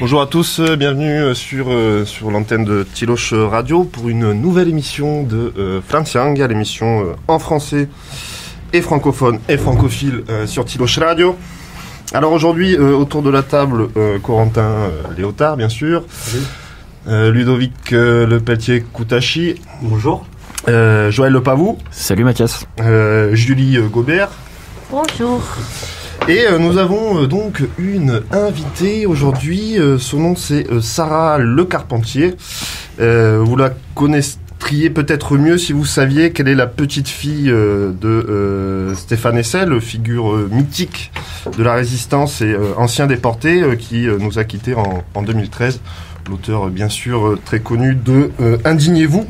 Bonjour à tous, bienvenue sur l'antenne de Tiloche Radio pour une nouvelle émission de Francianga, l'émission en français et francophone et francophile sur Tiloche Radio. Alors aujourd'hui, autour de la table, Corentin Léotard, bien sûr, Ludovic Lepelletier-Koutachi. Bonjour. Joël Lepavou. Salut Mathias. Julie Gobert. Bonjour. Et nous avons donc une invitée aujourd'hui, son nom c'est Sarah Lecarpentier. Vous la connaîtriez peut-être mieux si vous saviez qu'elle est la petite fille de Stéphane Hessel, figure mythique de la résistance et ancien déporté qui nous a quittés en 2013. L'auteur bien sûr très connu de Indignez-vous.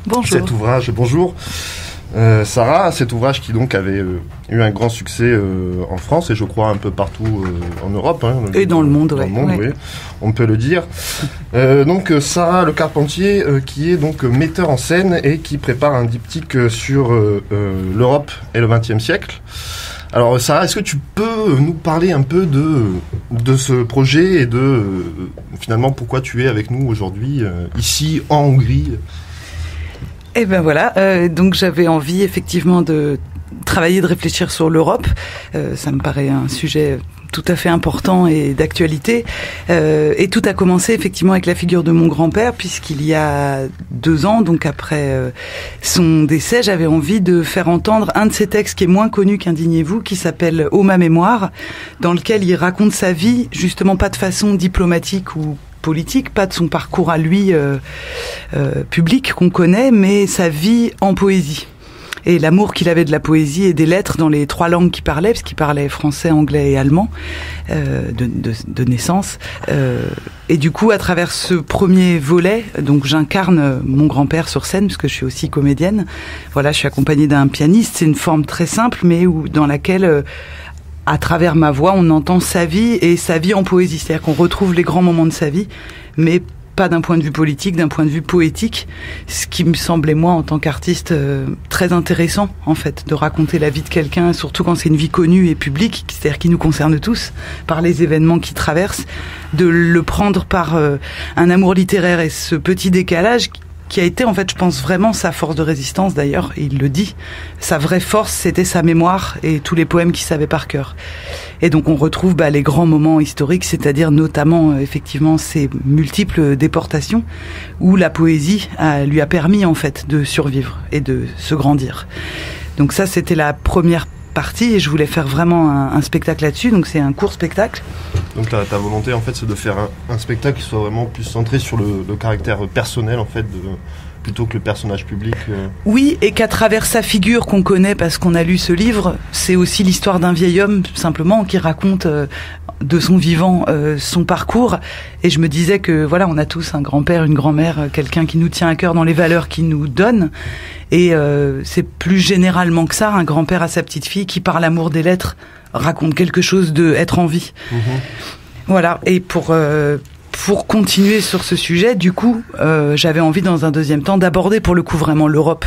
Bonjour. Cet ouvrage, bonjour. Sarah, cet ouvrage qui donc avait eu un grand succès en France et je crois un peu partout en Europe. Hein, et dans le monde, dans le monde, oui, on peut le dire. Donc Sarah Lecarpentier qui est donc metteur en scène et qui prépare un diptyque sur l'Europe et le XXe siècle. Alors Sarah, est-ce que tu peux nous parler un peu de ce projet et de finalement pourquoi tu es avec nous aujourd'hui ici en Hongrie? Eh ben voilà, donc j'avais envie effectivement de travailler, de réfléchir sur l'Europe. Ça me paraît un sujet tout à fait important et d'actualité. Et tout a commencé effectivement avec la figure de mon grand-père, puisqu'il y a 2 ans, donc après son décès, j'avais envie de faire entendre un de ses textes qui est moins connu qu'Indignez-vous, qui s'appelle « Ô ma mémoire », dans lequel il raconte sa vie, justement pas de façon diplomatique ou politique, pas de son parcours à lui public qu'on connaît, mais sa vie en poésie. Et l'amour qu'il avait de la poésie et des lettres dans les 3 langues qu'il parlait, parce qu'il parlait français, anglais et allemand de naissance. Et du coup, à travers ce premier volet, donc j'incarne mon grand-père sur scène, parce que je suis aussi comédienne. Voilà, je suis accompagnée d'un pianiste. C'est une forme très simple, mais dans laquelle à travers ma voix, on entend sa vie et sa vie en poésie. C'est-à-dire qu'on retrouve les grands moments de sa vie, mais pas d'un point de vue politique, d'un point de vue poétique, ce qui me semblait, moi, en tant qu'artiste, très intéressant, en fait, de raconter la vie de quelqu'un, surtout quand c'est une vie connue et publique, c'est-à-dire qui nous concerne tous, par les événements qui traversent, de le prendre par un amour littéraire et ce petit décalage qui a été, en fait, je pense vraiment sa force de résistance, d'ailleurs, et il le dit. Sa vraie force, c'était sa mémoire et tous les poèmes qu'il savait par cœur. Et donc, on retrouve les grands moments historiques, c'est-à-dire notamment, effectivement, ces multiples déportations où la poésie lui a permis, en fait, de survivre et de se grandir. Donc ça, c'était la première partie et je voulais faire vraiment un spectacle là-dessus. Donc, c'est un court spectacle. Donc ta volonté en fait c'est de faire un spectacle qui soit vraiment plus centré sur le caractère personnel en fait plutôt que le personnage public. Oui, et qu'à travers sa figure qu'on connaît parce qu'on a lu ce livre, c'est aussi l'histoire d'un vieil homme simplement qui raconte de son vivant son parcours. Et je me disais que voilà, on a tous un grand-père, une grand-mère, quelqu'un qui nous tient à cœur dans les valeurs qu'il nous donne. Et c'est plus généralement que ça, un grand-père à sa petite fille qui par l'amour des lettres raconte quelque chose de être en vie. Mmh. Voilà. Et pour continuer sur ce sujet, du coup, j'avais envie dans un deuxième temps d'aborder pour le coup vraiment l'Europe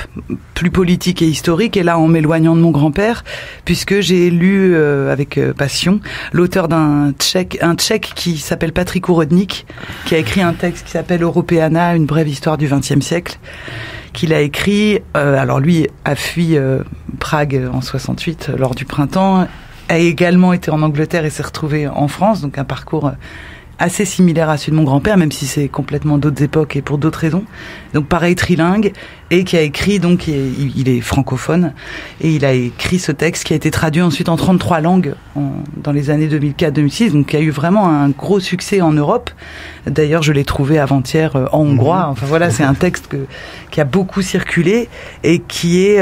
plus politique et historique, et là en m'éloignant de mon grand-père, puisque j'ai lu avec passion l'auteur un Tchèque qui s'appelle Patrick Urodnik, qui a écrit un texte qui s'appelle Europeana, une brève histoire du XXe siècle, qu'il a écrit, alors lui a fui Prague en 68 lors du printemps, a également été en Angleterre et s'est retrouvé en France, donc un parcours assez similaire à celui de mon grand-père, même si c'est complètement d'autres époques et pour d'autres raisons. Donc pareil, trilingue, et qui a écrit, donc il est francophone, et il a écrit ce texte qui a été traduit ensuite en 33 langues dans les années 2004-2006, donc qui a eu vraiment un gros succès en Europe. D'ailleurs, je l'ai trouvé avant-hier en hongrois. Enfin voilà, c'est un texte qui a beaucoup circulé et qui est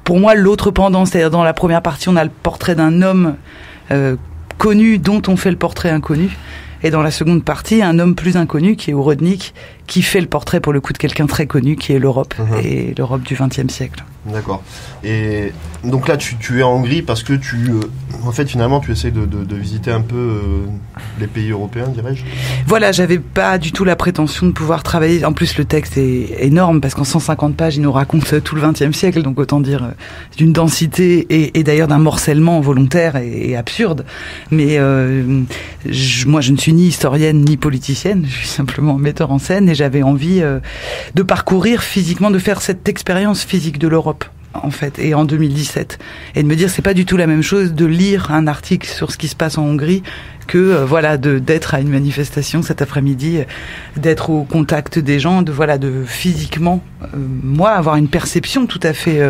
pour moi l'autre pendant. C'est-à-dire dans la première partie, on a le portrait d'un homme connu dont on fait le portrait inconnu. Et dans la seconde partie, un homme plus inconnu qui est Urodnik, qui fait le portrait pour le coup de quelqu'un très connu qui est l'Europe et l'Europe du XXe siècle. D'accord. Et donc là, tu es en Hongrie parce que en fait, finalement, tu essaies de visiter un peu les pays européens, dirais-je. Voilà, j'avais pas du tout la prétention de pouvoir travailler. En plus, le texte est énorme parce qu'en 150 pages, il nous raconte tout le XXe siècle, donc autant dire d'une densité et d'ailleurs d'un morcellement volontaire et absurde. Mais moi, je ne suis suis ni historienne ni politicienne, je suis simplement metteur en scène et j'avais envie de parcourir physiquement, de faire cette expérience physique de l'Europe en fait, et en 2017, et de me dire c'est pas du tout la même chose de lire un article sur ce qui se passe en Hongrie que d'être à une manifestation cet après-midi, d'être au contact des gens, de physiquement moi avoir une perception tout à fait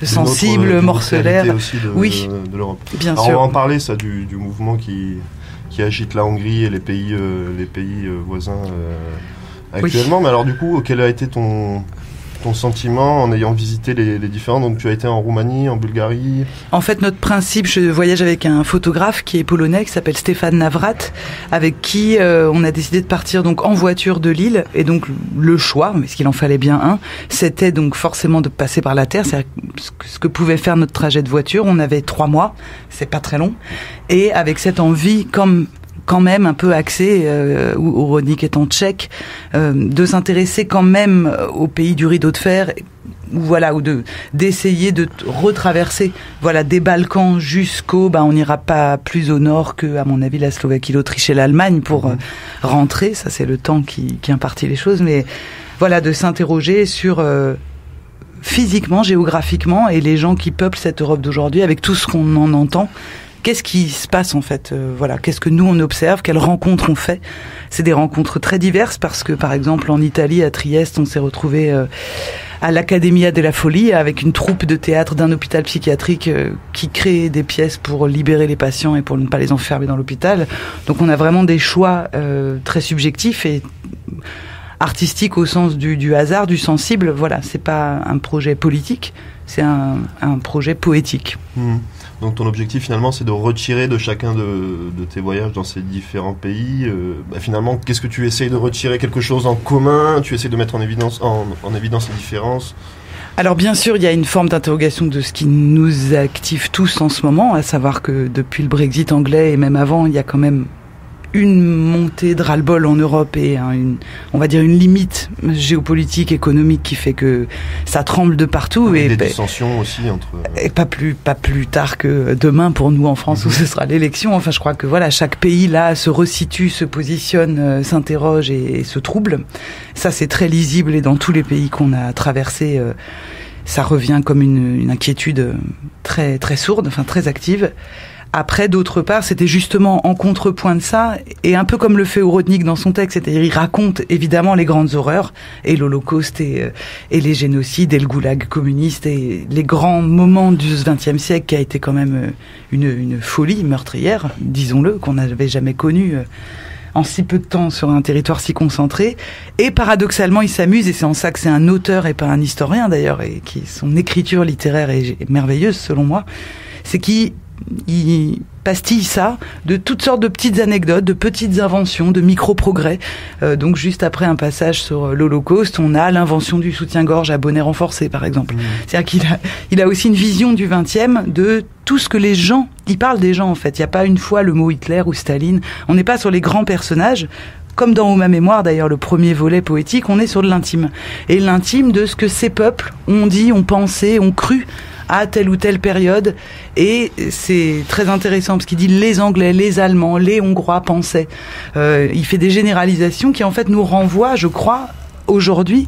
sensible, morcelaire aussi de l'Europe. Bien Alors, sûr. on va en parler ça du mouvement qui agite la Hongrie et les pays voisins actuellement. Oui. Mais alors du coup, quel a été ton sentiment en ayant visité les différents? Donc tu as été en Roumanie, en Bulgarie. En fait, notre principe, je voyage avec un photographe qui est polonais, qui s'appelle Stefan Nawrat, avec qui on a décidé de partir donc en voiture de Lille. Et donc le choix, mais ce qu'il en fallait bien un, c'était donc forcément de passer par la terre. C'est ce que pouvait faire notre trajet de voiture. On avait 3 mois, c'est pas très long, et avec cette envie quand même un peu axé, Ouronik étant tchèque, de s'intéresser quand même au pays du rideau de fer, ou d'essayer de retraverser, des Balkans jusqu'au, on n'ira pas plus au nord que, à mon avis, la Slovaquie, l'Autriche et l'Allemagne pour rentrer. Ça, c'est le temps qui impartit les choses, mais de s'interroger sur physiquement, géographiquement, et les gens qui peuplent cette Europe d'aujourd'hui, avec tout ce qu'on en entend. Qu'est-ce qui se passe en fait, qu'est-ce que nous on observe, quelles rencontres on fait. C'est des rencontres très diverses parce que par exemple en Italie, à Trieste, on s'est retrouvé à l'Accademia della Follia avec une troupe de théâtre d'un hôpital psychiatrique qui crée des pièces pour libérer les patients et pour ne pas les enfermer dans l'hôpital. Donc on a vraiment des choix très subjectifs et artistiques au sens du hasard, du sensible. C'est pas un projet politique, c'est un projet poétique. Donc ton objectif finalement c'est de retirer de chacun de tes voyages dans ces différents pays, finalement qu'est-ce que tu essayes de retirer? Quelque chose en commun? Tu essayes de mettre en évidence les différences? Alors bien sûr il y a une forme d'interrogation de ce qui nous active tous en ce moment, à savoir que depuis le Brexit anglais et même avant il y a quand même une montée de ras-le-bol en Europe et on va dire une limite géopolitique, économique qui fait que ça tremble de partout. Et des dissensions aussi entre... Et pas plus tard que demain pour nous en France où ce sera l'élection. Enfin, je crois que chaque pays là se resitue, se positionne, s'interroge et se trouble. Ça, c'est très lisible et dans tous les pays qu'on a traversés, ça revient comme une inquiétude très, très sourde, très active. Après, d'autre part, c'était justement en contrepoint de ça, et un peu comme le fait Ouronik dans son texte, c'est-à-dire il raconte évidemment les grandes horreurs, et l'Holocauste, et les génocides, et le goulag communiste, et les grands moments du XXe siècle qui a été quand même une folie meurtrière, disons-le, qu'on n'avait jamais connue en si peu de temps sur un territoire si concentré. Et paradoxalement, il s'amuse, et c'est en ça que c'est un auteur et pas un historien d'ailleurs, et son écriture littéraire est merveilleuse selon moi, c'est qu'il pastille ça de toutes sortes de petites anecdotes, de petites inventions, de micro-progrès. Donc juste après un passage sur l'Holocauste, on a l'invention du soutien-gorge à bonnet renforcé, par exemple. C'est-à-dire qu'il a aussi une vision du 20e de tout ce que les gens... Il parle des gens, en fait. Il n'y a pas une fois le mot Hitler ou Staline. On n'est pas sur les grands personnages. Comme dans Ô ma mémoire, d'ailleurs, le premier volet poétique, on est sur de l'intime. Et l'intime de ce que ces peuples ont dit, ont pensé, ont cru à telle ou telle période, et c'est très intéressant parce qu'il dit les Anglais, les Allemands, les Hongrois pensaient. Il fait des généralisations qui en fait nous renvoient, je crois, aujourd'hui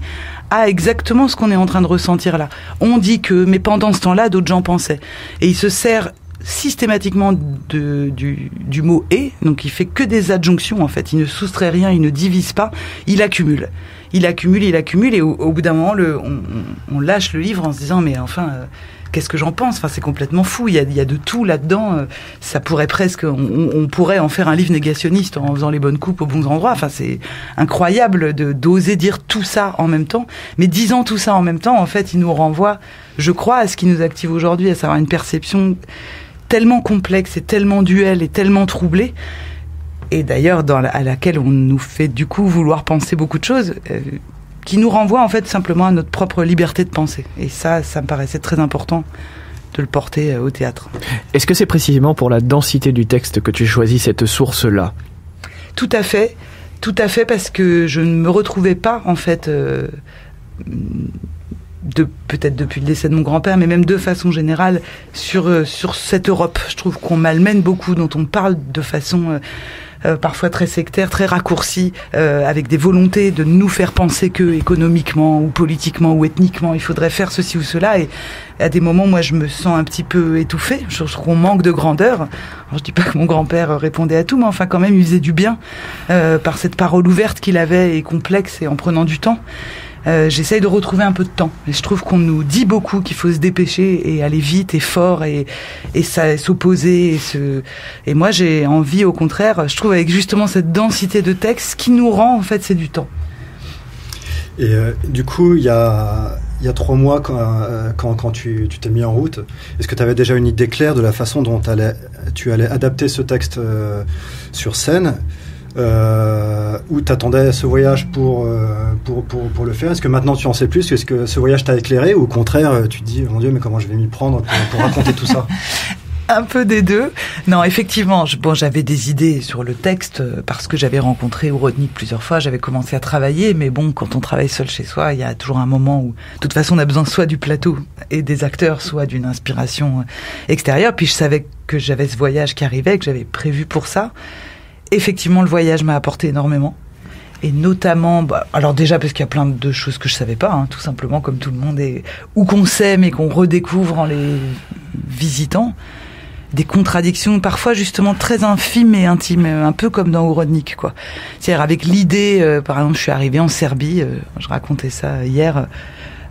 à exactement ce qu'on est en train de ressentir là. On dit que, mais pendant ce temps-là, d'autres gens pensaient. Et il se sert systématiquement du mot « et », donc il fait que des adjonctions en fait, il ne soustrait rien, il ne divise pas, il accumule. Il accumule, et au bout d'un moment, on lâche le livre en se disant « mais enfin... qu'est-ce que j'en pense ? Enfin, c'est complètement fou. Il y a de tout là-dedans. Ça pourrait presque, on pourrait en faire un livre négationniste en faisant les bonnes coupes aux bons endroits. Enfin, c'est incroyable d'oser dire tout ça en même temps. Mais disant tout ça en même temps, en fait, il nous renvoie, je crois, à ce qui nous active aujourd'hui, à savoir une perception tellement complexe et tellement duelle et tellement troublée. Et d'ailleurs, à laquelle on nous fait du coup vouloir penser beaucoup de choses. Qui nous renvoie en fait simplement à notre propre liberté de penser. Et ça me paraissait très important de le porter au théâtre. Est-ce que c'est précisément pour la densité du texte que tu choisis cette source-là ? Tout à fait, parce que je ne me retrouvais pas en fait, peut-être depuis le décès de mon grand-père, mais même de façon générale, sur cette Europe. Je trouve qu'on malmène beaucoup, dont on parle de façon... parfois très sectaires, très raccourcis, avec des volontés de nous faire penser que économiquement ou politiquement ou ethniquement il faudrait faire ceci ou cela, et à des moments moi je me sens un petit peu étouffée, je trouve qu'on manque de grandeur. Alors, je dis pas que mon grand-père répondait à tout, mais enfin quand même il faisait du bien par cette parole ouverte qu'il avait et complexe, et en prenant du temps. J'essaye de retrouver un peu de temps. Et je trouve qu'on nous dit beaucoup qu'il faut se dépêcher et aller vite et fort et ça, s'opposer. Et moi, j'ai envie, au contraire, je trouve, avec justement cette densité de texte, ce qui nous rend, en fait, c'est du temps. Et du coup, il y a 3 mois, quand tu t'es mis en route, est-ce que tu avais déjà une idée claire de la façon dont tu allais adapter ce texte sur scène, ou t'attendais ce voyage pour le faire? Est-ce que maintenant tu en sais plus? Est-ce que ce voyage t'a éclairé, ou au contraire tu te dis mon Dieu, mais comment je vais m'y prendre pour raconter tout ça? Un peu des deux. Non, effectivement, j'avais des idées sur le texte parce que j'avais rencontré Horodnick plusieurs fois, j'avais commencé à travailler, mais bon, quand on travaille seul chez soi, il y a toujours un moment où, de toute façon, on a besoin soit du plateau et des acteurs, soit d'une inspiration extérieure. Puis je savais que j'avais ce voyage qui arrivait, que j'avais prévu pour ça. Effectivement, le voyage m'a apporté énormément. Et notamment, alors déjà parce qu'il y a plein de choses que je savais pas, tout simplement, comme tout le monde, ou qu'on sait mais qu'on redécouvre en les visitant. Des contradictions parfois justement très infimes et intimes, un peu comme dans Horodnick, quoi. C'est-à-dire avec l'idée, par exemple, je suis arrivée en Serbie, je racontais ça hier,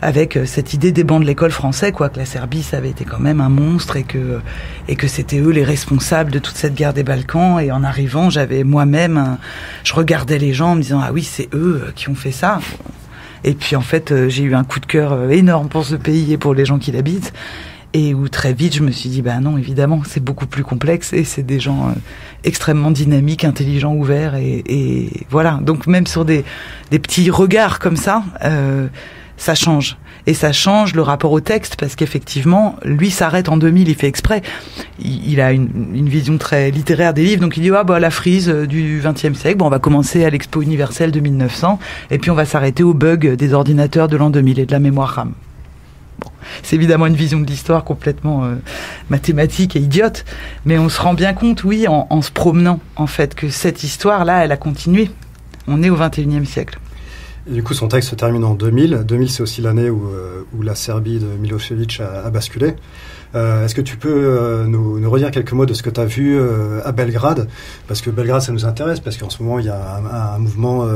avec cette idée des bancs de l'école français, quoi, que la Serbie, ça avait été quand même un monstre et que c'était eux les responsables de toute cette guerre des Balkans. Et en arrivant, j'avais moi-même, je regardais les gens en me disant, ah oui, c'est eux qui ont fait ça. Et puis en fait, j'ai eu un coup de cœur énorme pour ce pays et pour les gens qui l'habitent. Et où très vite, je me suis dit, bah non, évidemment, c'est beaucoup plus complexe et c'est des gens extrêmement dynamiques, intelligents, ouverts et voilà. Donc même sur des petits regards comme ça, ça change. Et ça change le rapport au texte parce qu'effectivement, lui s'arrête en 2000, il fait exprès. Il a une vision très littéraire des livres, donc il dit, la frise du XXe siècle, on va commencer à l'Expo universelle de 1900 et puis on va s'arrêter au bug des ordinateurs de l'an 2000 et de la mémoire RAM. Bon, c'est évidemment une vision de l'histoire complètement mathématique et idiote, mais on se rend bien compte, oui, en se promenant, en fait, que cette histoire-là, elle a continué. On est au XXIe siècle. Et du coup, son texte se termine en 2000. 2000, c'est aussi l'année où la Serbie de Milošević a basculé. Est-ce que tu peux nous redire quelques mots de ce que tu as vu à Belgrade? Parce que Belgrade, ça nous intéresse, parce qu'en ce moment, il y a un mouvement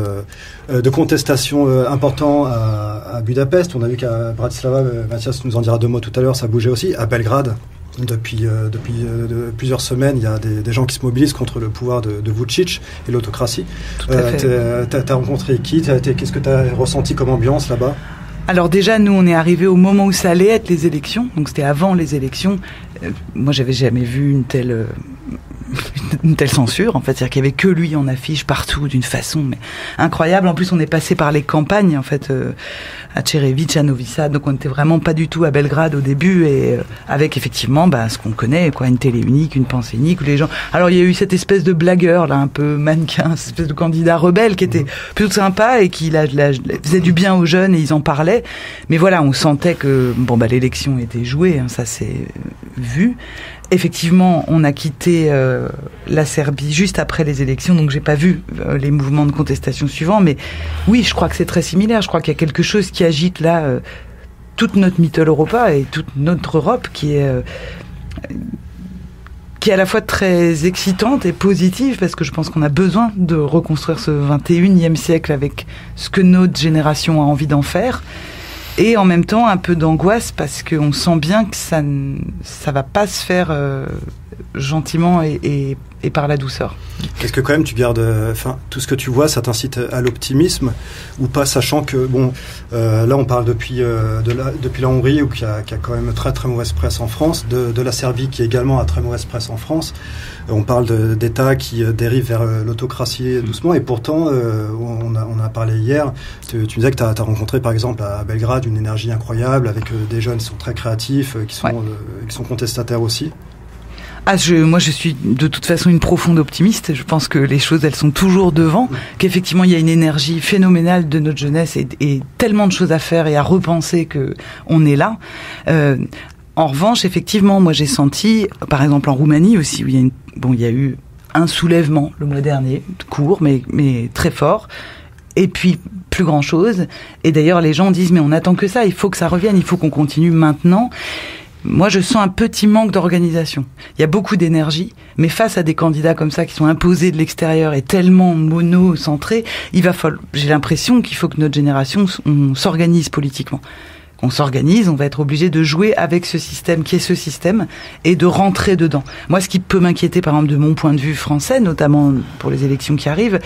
de contestation important à Budapest. On a vu qu'à Bratislava, Mathias nous en dira 2 mots tout à l'heure, ça bougeait aussi. À Belgrade, depuis plusieurs semaines, il y a des gens qui se mobilisent contre le pouvoir de Vučić et l'autocratie. Tout à fait. T'as rencontré qui? Qu'est-ce que tu as ressenti comme ambiance là-bas? Alors déjà, nous, on est arrivés au moment où ça allait être les élections, donc c'était avant les élections. Moi, j'avais jamais vu une telle censure, en fait, c'est-à-dire qu'il y avait que lui en affiche partout, d'une façon mais incroyable. En plus, on est passé par les campagnes, en fait, à Čerević, à Novi Sad, donc on n'était vraiment pas du tout à Belgrade au début, et avec effectivement ce qu'on connaît, quoi, une télé unique, une pensée unique, où les gens... Alors, il y a eu cette espèce de blagueur, là, un peu mannequin, cette espèce de candidat rebelle qui était plutôt sympa et qui faisait du bien aux jeunes et ils en parlaient. Mais voilà, on sentait que l'élection était jouée, ça s'est vu. Effectivement, on a quitté la Serbie juste après les élections, donc j'ai pas vu les mouvements de contestation suivants, mais oui, je crois que c'est très similaire. Je crois qu'il y a quelque chose qui agite là toute notre Mitteleuropa et toute notre Europe qui est à la fois très excitante et positive, parce que je pense qu'on a besoin de reconstruire ce 21e siècle avec ce que notre génération a envie d'en faire. Et en même temps, un peu d'angoisse, parce qu'on sent bien que ça va pas se faire gentiment et par la douceur. Est-ce que quand même tu gardes, tout ce que tu vois, ça t'incite à l'optimisme ou pas, sachant que là on parle depuis la Hongrie, qui a quand même très très mauvaise presse en France, de la Serbie qui également a très mauvaise presse en France. On parle d'États qui dérivent vers l'autocratie doucement, et pourtant on a parlé hier. Tu disais que tu as rencontré par exemple à Belgrade une énergie incroyable avec des jeunes qui sont très créatifs, qui sont contestataires aussi. Moi, je suis de toute façon une profonde optimiste. Je pense que les choses, elles sont toujours devant, qu'effectivement, il y a une énergie phénoménale de notre jeunesse et tellement de choses à faire et à repenser que on est là. En revanche, effectivement, moi, j'ai senti, par exemple, en Roumanie aussi, où il y a eu un soulèvement le mois dernier, court mais très fort. Et puis, plus grand chose. Et d'ailleurs, les gens disent, mais on attend que ça, il faut que ça revienne, il faut qu'on continue maintenant. Moi, je sens un petit manque d'organisation. Il y a beaucoup d'énergie, mais face à des candidats comme ça qui sont imposés de l'extérieur et tellement mono-centrés, j'ai l'impression qu'il faut que notre génération, on s'organise politiquement. On s'organise, on va être obligé de jouer avec ce système qui est ce système et de rentrer dedans. Moi, ce qui peut m'inquiéter, par exemple, de mon point de vue français, notamment pour les élections qui arrivent,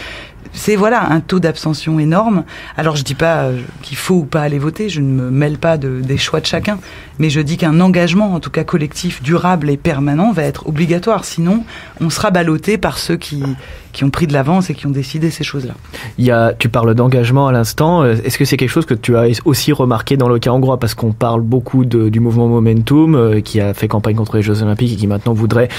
c'est un taux d'abstention énorme. Alors je dis pas qu'il faut ou pas aller voter, je ne me mêle pas des choix de chacun, mais je dis qu'un engagement, en tout cas collectif, durable et permanent, va être obligatoire. Sinon, on sera ballotté par ceux qui ont pris de l'avance et qui ont décidé ces choses-là. Tu parles d'engagement à l'instant. Est-ce que c'est quelque chose que tu as aussi remarqué dans le cas hongrois? Parce qu'on parle beaucoup du mouvement Momentum, qui a fait campagne contre les Jeux Olympiques et qui maintenant voudrait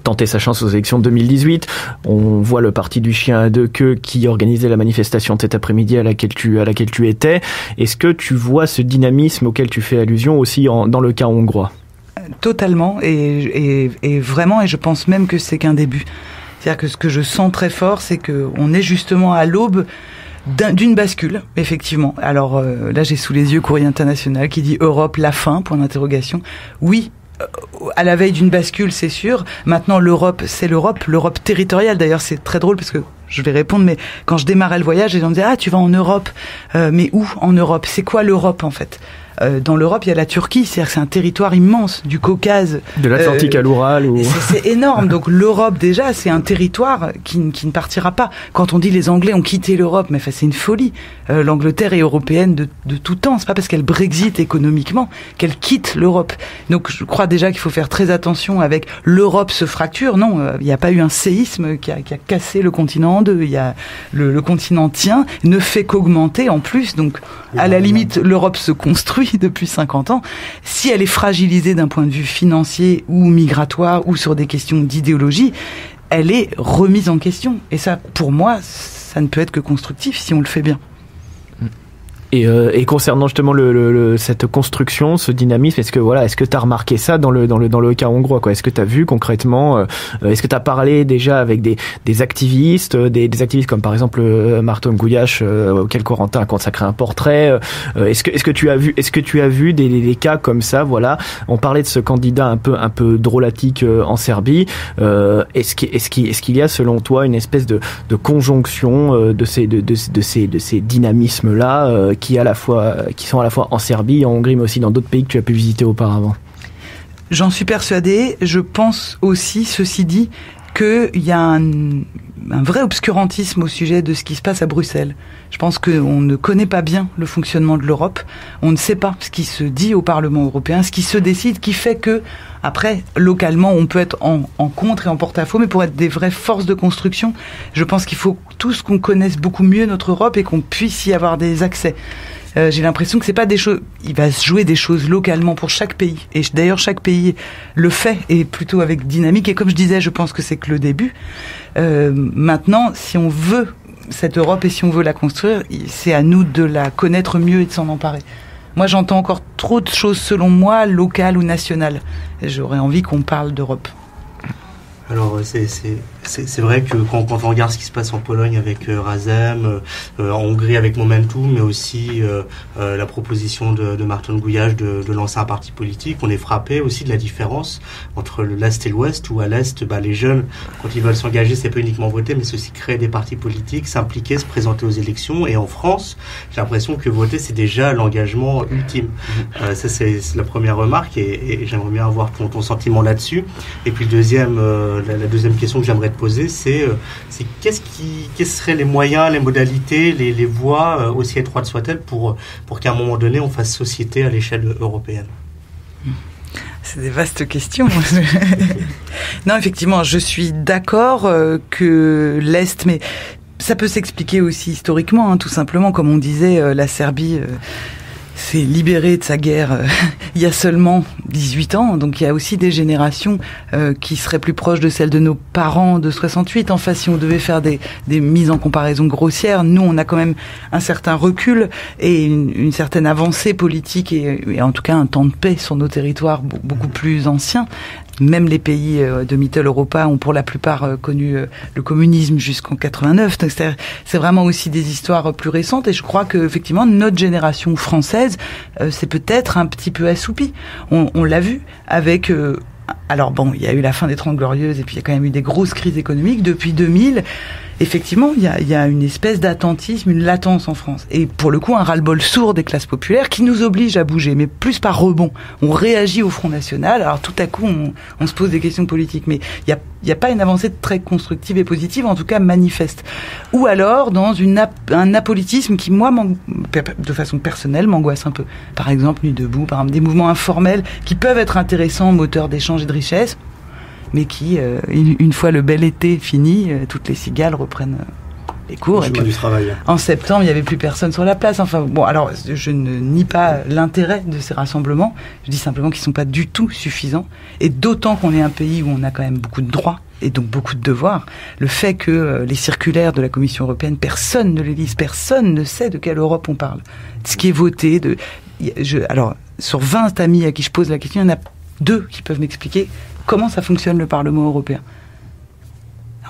tenter sa chance aux élections de 2018. On voit le parti du chien à deux queues qui organisait la manifestation de cet après-midi à laquelle tu étais. Est-ce que tu vois ce dynamisme auquel tu fais allusion aussi dans le cas hongrois? Totalement, et vraiment, et je pense même que c'est qu'un début. C'est-à-dire que ce que je sens très fort, c'est qu'on est justement à l'aube d'une bascule, effectivement. Alors là, j'ai sous les yeux Courrier International qui dit Europe, la fin, point d'interrogation. Oui, à la veille d'une bascule, c'est sûr. Maintenant, l'Europe, c'est l'Europe territoriale. D'ailleurs, c'est très drôle parce que je vais répondre, mais quand je démarrais le voyage, les gens me disaient « Ah, tu vas en Europe ». Mais où en Europe? C'est quoi l'Europe, en fait? Dans l'Europe, il y a la Turquie, c'est-à-dire que c'est un territoire immense, du Caucase. De l'Atlantique à l'Oural. C'est énorme. Donc l'Europe, déjà, c'est un territoire qui ne partira pas. Quand on dit les Anglais ont quitté l'Europe, mais c'est une folie. L'Angleterre est européenne de tout temps. C'est pas parce qu'elle Brexit économiquement qu'elle quitte l'Europe. Donc je crois déjà qu'il faut faire très attention avec l'Europe se fracture. Non, il n'y a pas eu un séisme qui a cassé le continent en deux. Il y a le continent tient, ne fait qu'augmenter en plus. Donc à la limite, l'Europe se construit depuis 50 ans. Si elle est fragilisée d'un point de vue financier ou migratoire ou sur des questions d'idéologie, elle est remise en question. Et ça, pour moi, ça ne peut être que constructif si on le fait bien. Et concernant justement cette construction, ce dynamisme, est-ce que t'as remarqué ça dans le cas hongrois, quoi? Est-ce que t'as vu concrètement, est-ce que t'as parlé déjà avec des activistes, des activistes comme par exemple Marton Gulyás, auquel Corentin a consacré un portrait, est-ce que tu as vu des cas comme ça, voilà? On parlait de ce candidat un peu drôlatique en Serbie, est-ce qu'il y a selon toi une espèce de conjonction de ces dynamismes là qui sont à la fois en Serbie, en Hongrie, mais aussi dans d'autres pays que tu as pu visiter auparavant? J'en suis persuadée. Je pense aussi, ceci dit, qu'il y a un vrai obscurantisme au sujet de ce qui se passe à Bruxelles. Je pense qu'on ne connaît pas bien le fonctionnement de l'Europe. On ne sait pas ce qui se dit au Parlement européen, ce qui se décide, qui fait que, après, localement, on peut être en contre et en porte-à-faux, mais pour être des vraies forces de construction, je pense qu'il faut tous qu'on connaisse beaucoup mieux notre Europe et qu'on puisse y avoir des accès. J'ai l'impression que c'est pas des choses. Il va se jouer des choses localement pour chaque pays. Et d'ailleurs, chaque pays le fait et plutôt avec dynamique. Et comme je disais, je pense que c'est que le début. Maintenant, si on veut cette Europe et si on veut la construire, c'est à nous de la connaître mieux et de s'en emparer. Moi, j'entends encore trop de choses, selon moi, locales ou nationales. Et j'aurais envie qu'on parle d'Europe. Alors c'est vrai que quand on regarde ce qui se passe en Pologne avec Razem, en Hongrie avec Momentum, mais aussi la proposition de Marton Gulyás de lancer un parti politique, on est frappé aussi de la différence entre l'Est et l'Ouest, où à l'Est, les jeunes, quand ils veulent s'engager, c'est pas uniquement voter, mais c'est aussi créer des partis politiques, s'impliquer, se présenter aux élections. Et en France, j'ai l'impression que voter, c'est déjà l'engagement ultime. Ça, c'est la première remarque, et j'aimerais bien avoir ton sentiment là-dessus. Et puis la deuxième question que j'aimerais te poser, c'est quels seraient les moyens, les modalités, les voies, aussi étroites soient-elles, pour qu'à un moment donné, on fasse société à l'échelle européenne? C'est des vastes questions. Non, effectivement, je suis d'accord que l'Est, mais ça peut s'expliquer aussi historiquement, tout simplement, comme on disait, la Serbie s'est libérée de sa guerre il y a seulement 18 ans, donc il y a aussi des générations qui seraient plus proches de celles de nos parents de 68. Enfin, si on devait faire des mises en comparaison grossières, nous on a quand même un certain recul et une certaine avancée politique et en tout cas un temps de paix sur nos territoires beaucoup plus anciens. même les pays de Mittel Europa ont pour la plupart connu le communisme jusqu'en 89. Donc c'est vraiment aussi des histoires plus récentes, et je crois que effectivement notre génération française c'est peut-être un petit peu assoupie. On l'a vu avec alors bon, il y a eu la fin des 30 Glorieuses et puis il y a quand même eu des grosses crises économiques depuis 2000. Effectivement, il y a une espèce d'attentisme, une latence en France. Et pour le coup, un ras-le-bol sourd des classes populaires qui nous oblige à bouger, mais plus par rebond. On réagit au Front National, alors tout à coup, on se pose des questions politiques. Mais il n'y a pas une avancée très constructive et positive, en tout cas manifeste. Ou alors, dans un apolitisme qui, moi, de façon personnelle, m'angoisse un peu. Par exemple, Nuit debout, par exemple, des mouvements informels qui peuvent être intéressants, moteurs d'échange et de richesse, mais qui, une fois le bel été fini, toutes les cigales reprennent les cours. Et puis, du travail. En septembre, il n'y avait plus personne sur la place. Enfin, bon, alors, je ne nie pas l'intérêt de ces rassemblements. Je dis simplement qu'ils ne sont pas du tout suffisants. Et d'autant qu'on est un pays où on a quand même beaucoup de droits et donc beaucoup de devoirs. Le fait que les circulaires de la Commission européenne, personne ne les lise, personne ne sait de quelle Europe on parle. Ce qui est voté, alors, sur 20 amis à qui je pose la question, il y en a 2 qui peuvent m'expliquer comment ça fonctionne le Parlement européen.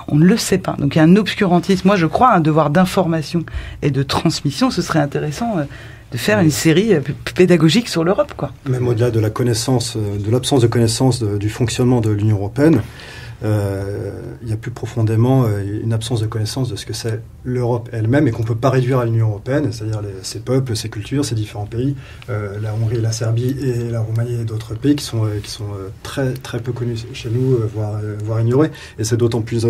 On ne le sait pas. Donc il y a un obscurantisme. Moi, je crois à un devoir d'information et de transmission. Ce serait intéressant de faire une série pédagogique sur l'Europe, quoi. Même au-delà de la connaissance, de l'absence de connaissance du fonctionnement de l'Union européenne, il y a plus profondément une absence de connaissance de ce que c'est l'Europe elle-même et qu'on ne peut pas réduire à l'Union européenne, c'est-à-dire ses peuples, ses cultures, ses différents pays, la Hongrie, la Serbie et la Roumanie et d'autres pays qui sont très, très peu connus chez nous, voire ignorés. Et c'est d'autant plus...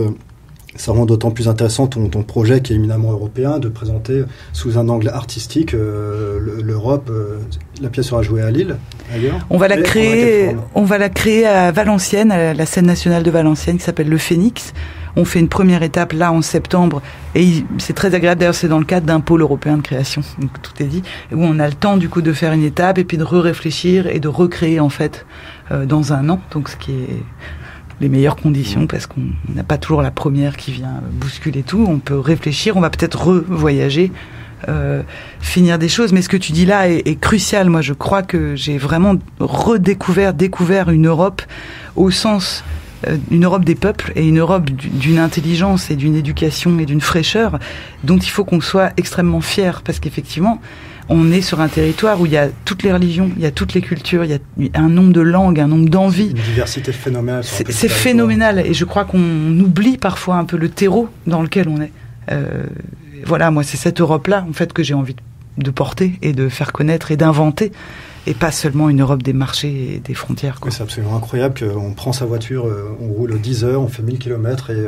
ça rend d'autant plus intéressant ton projet qui est éminemment européen, de présenter sous un angle artistique l'Europe. La pièce sera jouée à Lille, ailleurs. On va la créer à Valenciennes, à la scène nationale de Valenciennes, qui s'appelle Le Phénix. On fait une première étape là en septembre, et c'est très agréable. D'ailleurs, c'est dans le cadre d'un pôle européen de création, donc tout est dit, où on a le temps du coup de faire une étape et puis de réfléchir et de recréer en fait dans un an. Donc ce qui est les meilleures conditions, parce qu'on n'a pas toujours la première qui vient bousculer tout. On peut réfléchir, on va peut-être revoyager, finir des choses. Mais ce que tu dis là est crucial. Moi, je crois que j'ai vraiment découvert une Europe au sens une Europe des peuples et une Europe d'une intelligence et d'une éducation et d'une fraîcheur dont il faut qu'on soit extrêmement fier, parce qu'effectivement, on est sur un territoire où il y a toutes les religions, il y a toutes les cultures, il y a un nombre de langues, un nombre d'envies. Une diversité phénoménale. C'est phénoménal, et je crois qu'on oublie parfois un peu le terreau dans lequel on est. Voilà, moi, c'est cette Europe-là, en fait, que j'ai envie de porter et de faire connaître et d'inventer. Et pas seulement une Europe des marchés et des frontières, quoi. Oui, c'est absolument incroyable qu'on prend sa voiture, on roule 10 heures, on fait 1000 km et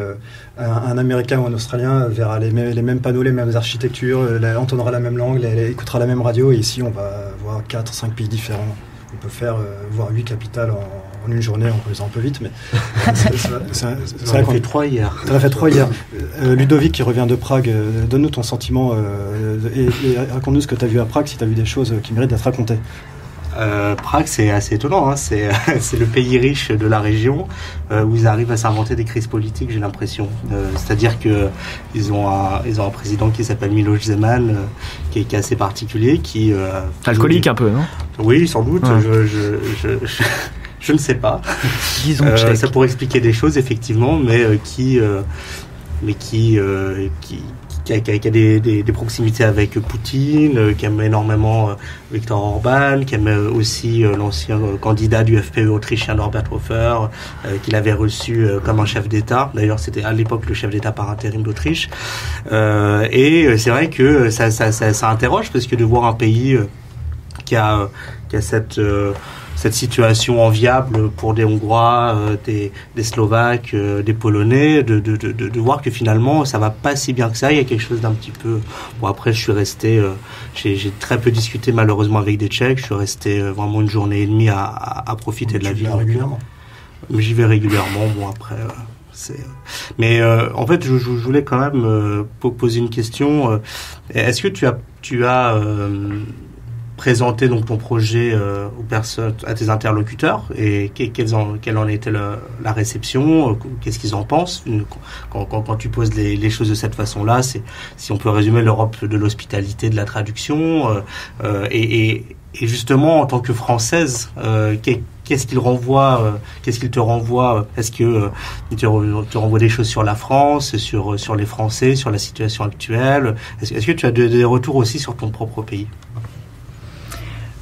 un Américain ou un Australien verra les mêmes panneaux, les mêmes architectures, entendra la même langue, écoutera la même radio. Et ici, on va voir 4-5 pays différents. On peut voir 8 capitales en une journée en faisant un peu vite, mais ça a fait 3 hier. Ça a fait 3 hier. Ludovic qui revient de Prague, donne-nous ton sentiment et raconte-nous ce que tu as vu à Prague, si tu as vu des choses qui méritent d'être racontées. Prague, c'est assez étonnant, hein. C'est le pays riche de la région où ils arrivent à s'inventer des crises politiques, j'ai l'impression. C'est-à-dire que ils ont un président qui s'appelle Miloš Zeman, qui est assez particulier, qui alcoolique un peu, non? Oui, sans doute. Ouais. Je ne sais pas. Disons ça pourrait expliquer des choses, effectivement, mais qui a des proximités avec Poutine, qui aime énormément Viktor Orban, qui aime aussi l'ancien candidat du FPÖ autrichien Norbert Hofer, qu'il avait reçu comme un chef d'État. D'ailleurs, c'était à l'époque le chef d'État par intérim d'Autriche. Et c'est vrai que ça interroge, parce que de voir un pays qui a cette situation enviable pour des Hongrois, des Slovaques, des Polonais, de voir que finalement ça va pas si bien que ça. Il y a quelque chose d'un petit peu... Bon, après je suis resté... j'ai très peu discuté malheureusement avec des Tchèques. Je suis resté vraiment une journée et demie à profiter de la ville. Régulièrement. J'y vais régulièrement. Bon, après... Mais en fait, je voulais quand même poser une question. Est-ce que tu as présenter donc ton projet aux personnes, à tes interlocuteurs, et quelle en était la réception, qu'est-ce qu'ils en pensent quand tu poses les choses de cette façon-là? C'est, si on peut résumer, l'Europe de l'hospitalité, de la traduction, et justement en tant que Française, qu'est-ce qu'il renvoie, qu'est-ce qu'il te renvoie? Est-ce que il te renvoie des choses sur la France, sur les Français, sur la situation actuelle? Est-ce que tu as des retours aussi sur ton propre pays?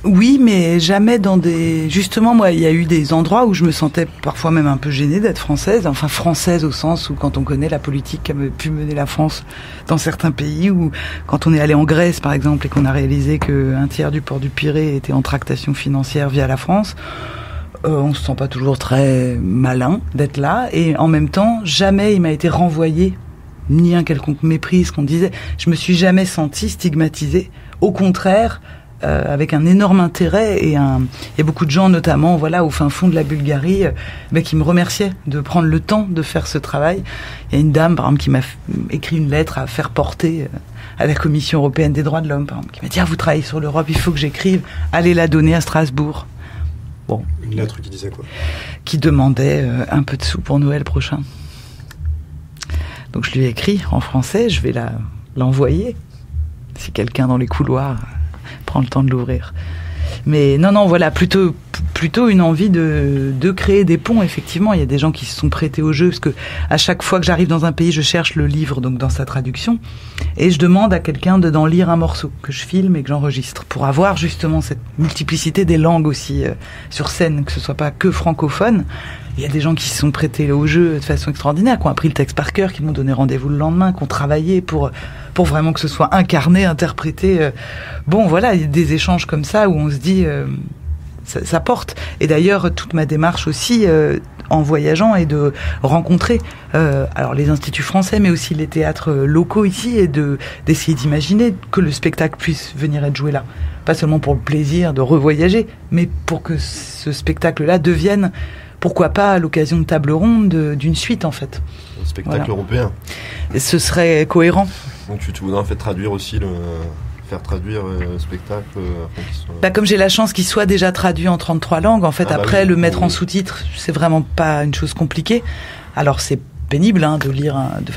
Oui, mais jamais dans des... Justement, moi, il y a eu des endroits où je me sentais parfois même un peu gênée d'être française. Enfin, française au sens où quand on connaît la politique qu'a pu mener la France dans certains pays, ou quand on est allé en Grèce, par exemple, et qu'on a réalisé qu'un tiers du port du Pirée était en tractation financière via la France, on se sent pas toujours très malin d'être là. Et en même temps, jamais il m'a été renvoyé, ni un quelconque mépris, ce qu'on disait. Je me suis jamais sentie stigmatisée. Au contraire... avec un énorme intérêt il y a beaucoup de gens notamment au fin fond de la Bulgarie qui me remerciaient de prendre le temps de faire ce travail. Il y a une dame par exemple qui m'a écrit une lettre à faire porter à la Commission européenne des droits de l'homme par exemple, qui m'a dit vous travaillez sur l'Europe, il faut que j'écrive, allez la donner à Strasbourg. Bon. Une lettre qui disait quoi? Qui demandait un peu de sous pour Noël prochain. Donc je lui ai écrit en français, je vais l'envoyer si quelqu'un dans les couloirs prend le temps de l'ouvrir. Mais non, voilà, plutôt une envie de créer des ponts, effectivement. Il y a des gens qui se sont prêtés au jeu, parce que à chaque fois que j'arrive dans un pays, je cherche le livre, donc dans sa traduction, et je demande à quelqu'un d'en lire un morceau, que je filme et que j'enregistre, pour avoir justement cette multiplicité des langues aussi sur scène, que ce soit pas que francophone. Il y a des gens qui se sont prêtés au jeu de façon extraordinaire, qui ont appris le texte par cœur, qui m'ont donné rendez-vous le lendemain, qui ont travaillé pour vraiment que ce soit incarné, interprété. Bon, voilà, il y a des échanges comme ça où on se dit, ça porte. Et d'ailleurs, toute ma démarche aussi, en voyageant, est de rencontrer alors les instituts français, mais aussi les théâtres locaux ici, et d'essayer d'imaginer que le spectacle puisse venir être joué là. Pas seulement pour le plaisir de revoyager, mais pour que ce spectacle-là devienne... Pourquoi pas à l'occasion de table ronde d'une suite en fait. Un spectacle européen. Et ce serait cohérent. Donc tu voudrais en fait traduire aussi faire traduire le spectacle comme j'ai la chance qu'il soit déjà traduit en 33 langues, en fait après le mettre en sous-titres, c'est vraiment pas une chose compliquée. Alors c'est pénible de lire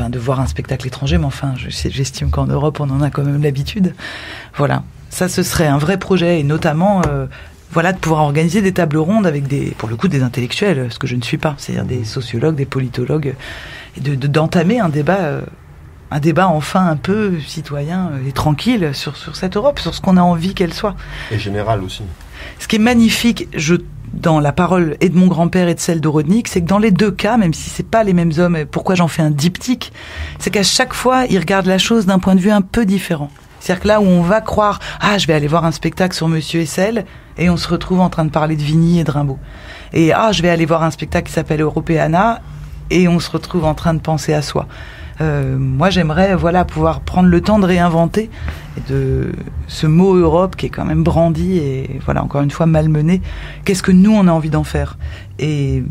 de voir un spectacle étranger, mais enfin j'estime qu'en Europe on en a quand même l'habitude. Voilà. Ça ce serait un vrai projet, et notamment de pouvoir organiser des tables rondes avec pour le coup des intellectuels, ce que je ne suis pas, c'est-à-dire des sociologues, des politologues, et d'entamer un débat enfin un peu citoyen et tranquille sur cette Europe, sur ce qu'on a envie qu'elle soit. Et général aussi. Ce qui est magnifique, dans la parole et de mon grand-père et de celle d'Orodnik, c'est que dans les deux cas, même si c'est pas les mêmes hommes, pourquoi j'en fais un diptyque, c'est qu'à chaque fois, ils regardent la chose d'un point de vue un peu différent. C'est-à-dire que là où on va croire, je vais aller voir un spectacle sur Monsieur Hessel, et on se retrouve en train de parler de Vigny et de Rimbaud. Et je vais aller voir un spectacle qui s'appelle Europeana, et on se retrouve en train de penser à soi. Moi, j'aimerais pouvoir prendre le temps de réinventer de ce mot Europe qui est quand même brandi et encore une fois malmené. Qu'est-ce que nous on a envie d'en faire? Et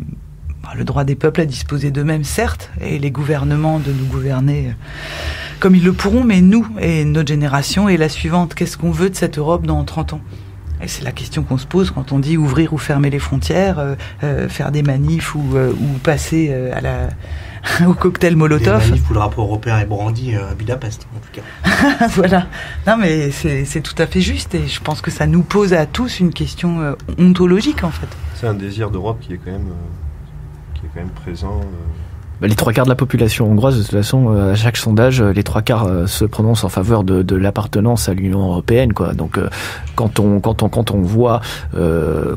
le droit des peuples à disposer d'eux-mêmes, certes, et les gouvernements de nous gouverner comme ils le pourront, mais nous et notre génération et la suivante, qu'est-ce qu'on veut de cette Europe dans 30 ans? Et c'est la question qu'on se pose quand on dit ouvrir ou fermer les frontières, faire des manifs ou passer au cocktail Molotov. Des manifs où le rapport européen est brandi à Budapest, en tout cas. Voilà. Non, mais c'est tout à fait juste, et je pense que ça nous pose à tous une question ontologique, en fait. C'est un désir d'Europe qui est quand même présent. Les 3/4 de la population hongroise, de toute façon, à chaque sondage, les 3/4 se prononcent en faveur de l'appartenance à l'Union européenne, quoi. Donc, quand on voit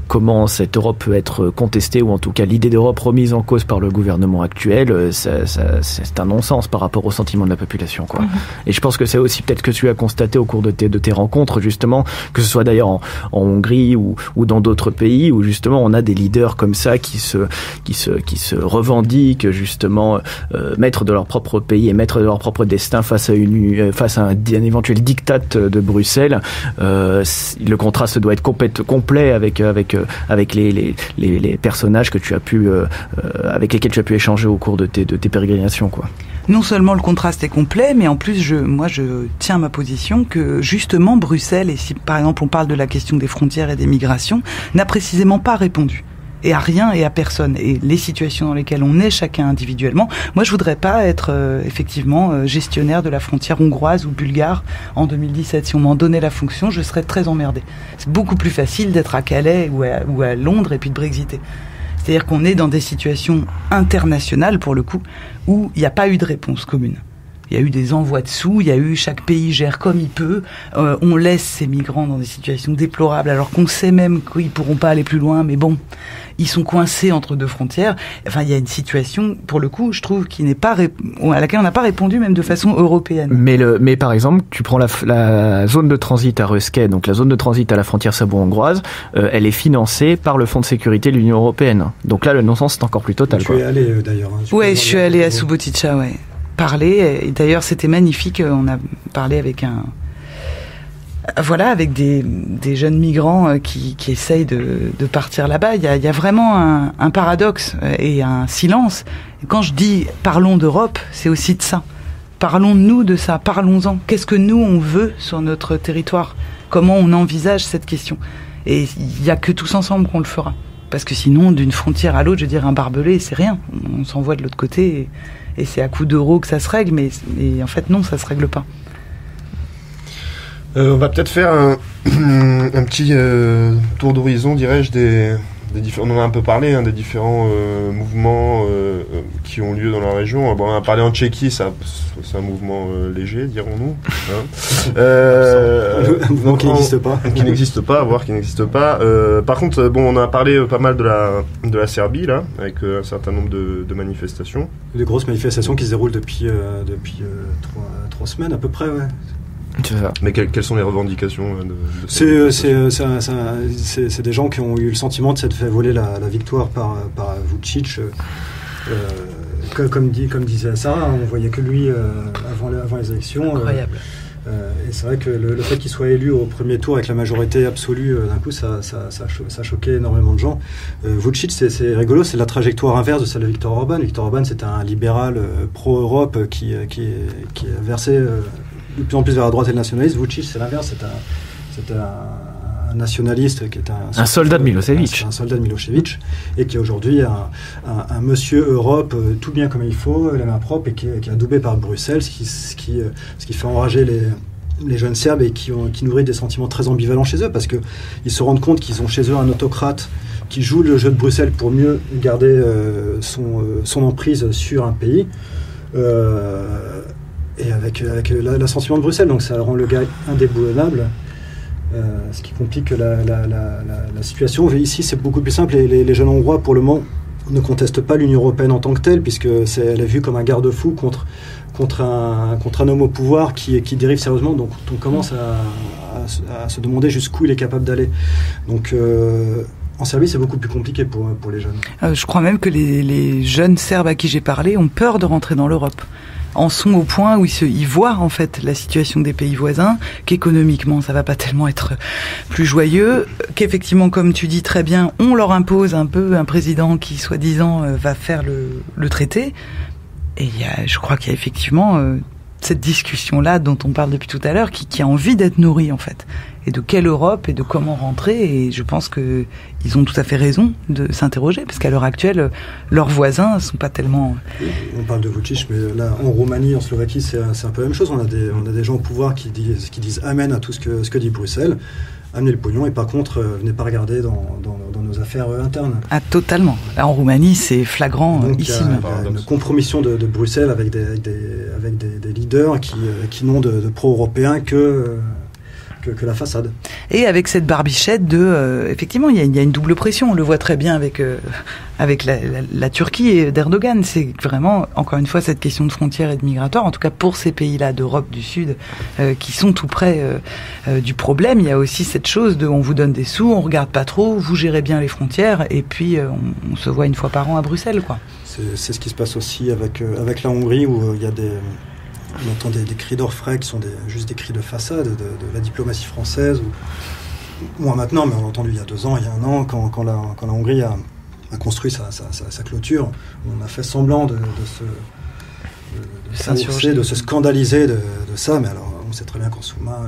comment cette Europe peut être contestée, ou en tout cas l'idée d'Europe remise en cause par le gouvernement actuel, c'est un non-sens par rapport au sentiment de la population, quoi. Et je pense que c'est aussi peut-être que tu as constaté au cours de tes rencontres, justement, que ce soit d'ailleurs en Hongrie ou dans d'autres pays, où justement on a des leaders comme ça qui se revendiquent justement maître de leur propre pays et maître de leur propre destin face à un éventuel diktat de Bruxelles. Le contraste doit être complet avec les personnages que tu as pu avec lesquels tu as pu échanger au cours de tes pérégrinations, quoi. Non seulement le contraste est complet, mais en plus je tiens ma position que justement Bruxelles, et si par exemple on parle de la question des frontières et des migrations, n'a précisément pas répondu. et à rien et à personne. Et les situations dans lesquelles on est chacun individuellement, moi je voudrais pas être effectivement gestionnaire de la frontière hongroise ou bulgare en 2017. Si on m'en donnait la fonction, je serais très emmerdée. C'est beaucoup plus facile d'être à Calais ou à Londres et puis de brexiter. C'est-à-dire qu'on est dans des situations internationales, pour le coup, où il n'y a pas eu de réponse commune. Il y a eu des envois de sous, chaque pays gère comme il peut. On laisse ces migrants dans des situations déplorables, alors qu'on sait même qu'ils pourront pas aller plus loin, mais bon, ils sont coincés entre deux frontières. Enfin, il y a une situation, pour le coup, je trouve, à laquelle on n'a pas répondu, même de façon européenne. Mais par exemple, tu prends la zone de transit à Röszke, donc la zone de transit à la frontière serbo-hongroise, elle est financée par le Fonds de sécurité de l'Union européenne. Donc là, le non-sens est encore plus total. Tu es allé d'ailleurs. Ouais, je suis allé à Subotica, ouais. Parler, et d'ailleurs c'était magnifique, on a parlé avec avec des jeunes migrants qui essayent de partir là-bas. Il y a vraiment un paradoxe et un silence. Et quand je dis parlons d'Europe, c'est aussi de ça. Parlons-nous de ça, parlons-en. Qu'est-ce que nous on veut sur notre territoire? Comment on envisage cette question? Et il y a que tous ensemble qu'on le fera. Parce que sinon, d'une frontière à l'autre, je veux dire, un barbelé, c'est rien. On s'envoie de l'autre côté et c'est à coup d'euros que ça se règle, mais en fait, non, ça se règle pas. On va peut-être faire un petit tour d'horizon, dirais-je, des différents. On en a un peu parlé, des différents mouvements qui ont lieu dans la région. Bon, on a parlé en Tchéquie, c'est un mouvement léger, dirons-nous. Un mouvement qui n'existe pas. Qui n'existe pas, voire qui n'existe pas. Par contre, bon, on a parlé pas mal de la Serbie, là, avec un certain nombre de manifestations. Des grosses manifestations qui se déroulent depuis 3 semaines à peu près, ouais. C'est ça. Mais quelles sont les revendications c'est des gens qui ont eu le sentiment de s'être fait voler la victoire par Vučić. Comme disait Sarah, on voyait que lui avant les élections. Incroyable. Et c'est vrai que le fait qu'il soit élu au premier tour avec la majorité absolue, d'un coup, ça a choqué énormément de gens. Vučić, c'est rigolo, c'est la trajectoire inverse de celle de Viktor Orban. Viktor Orban, c'était un libéral pro-Europe qui a versé de plus en plus vers la droite et le nationalisme. Vučić, c'est l'inverse, c'était un nationaliste qui était un soldat de Milosevic. Un soldat de Milosevic, et qui est aujourd'hui un monsieur Europe tout bien comme il faut, la main propre, et qui est adoubé par Bruxelles, ce qui fait enrager les jeunes Serbes et qui nourrit des sentiments très ambivalents chez eux, parce qu'ils se rendent compte qu'ils ont chez eux un autocrate qui joue le jeu de Bruxelles pour mieux garder son emprise sur un pays. Et avec l'assentiment de Bruxelles, donc ça rend le gars indéboulonnable, ce qui complique la situation. Ici, c'est beaucoup plus simple, et les jeunes Hongrois, pour le moment, ne contestent pas l'Union européenne en tant que telle, puisque elle est vue comme un garde-fou contre un homme au pouvoir qui dérive sérieusement. Donc on commence à se demander jusqu'où il est capable d'aller. Donc en Serbie, c'est beaucoup plus compliqué pour les jeunes. Je crois même que les jeunes Serbes à qui j'ai parlé ont peur de rentrer dans l'Europe. En sont au point où ils voient en fait la situation des pays voisins, qu'économiquement ça va pas tellement être plus joyeux, qu'effectivement, comme tu dis très bien, on leur impose un peu un président qui soi-disant va faire le traité. Et je crois qu'il y a effectivement cette discussion-là dont on parle depuis tout à l'heure qui a envie d'être nourrie en fait. Et de quelle Europe et de comment rentrer. Et je pense que ils ont tout à fait raison de s'interroger, parce qu'à l'heure actuelle, leurs voisins ne sont pas tellement... On parle de Vučić, mais là, en Roumanie, en Slovaquie, c'est un peu la même chose. On a des gens au pouvoir qui disent amen à tout ce que dit Bruxelles. Amenez le pognon, et par contre, venez pas regarder dans nos affaires internes. Ah, totalement. Là, en Roumanie, c'est flagrant. Donc, ici. Il y a une compromission de Bruxelles avec des leaders qui n'ont de pro-européens que la façade. Et avec cette barbichette effectivement, il y a une double pression. On le voit très bien avec la Turquie et d'Erdogan. C'est vraiment, encore une fois, cette question de frontières et de migratoire, en tout cas pour ces pays-là d'Europe du Sud, qui sont tout près du problème. Il y a aussi cette chose de on vous donne des sous, on regarde pas trop, vous gérez bien les frontières, et puis on se voit une fois par an à Bruxelles, quoi. C'est ce qui se passe aussi avec la Hongrie, où il y a on entend des cris d'orfraie qui sont juste des cris de façade de la diplomatie française, moins maintenant, mais on l'a entendu il y a 2 ans, il y a 1 an, quand la Hongrie a construit sa clôture. On a fait semblant de se scandaliser de ça, mais alors on sait très bien qu'en sous-main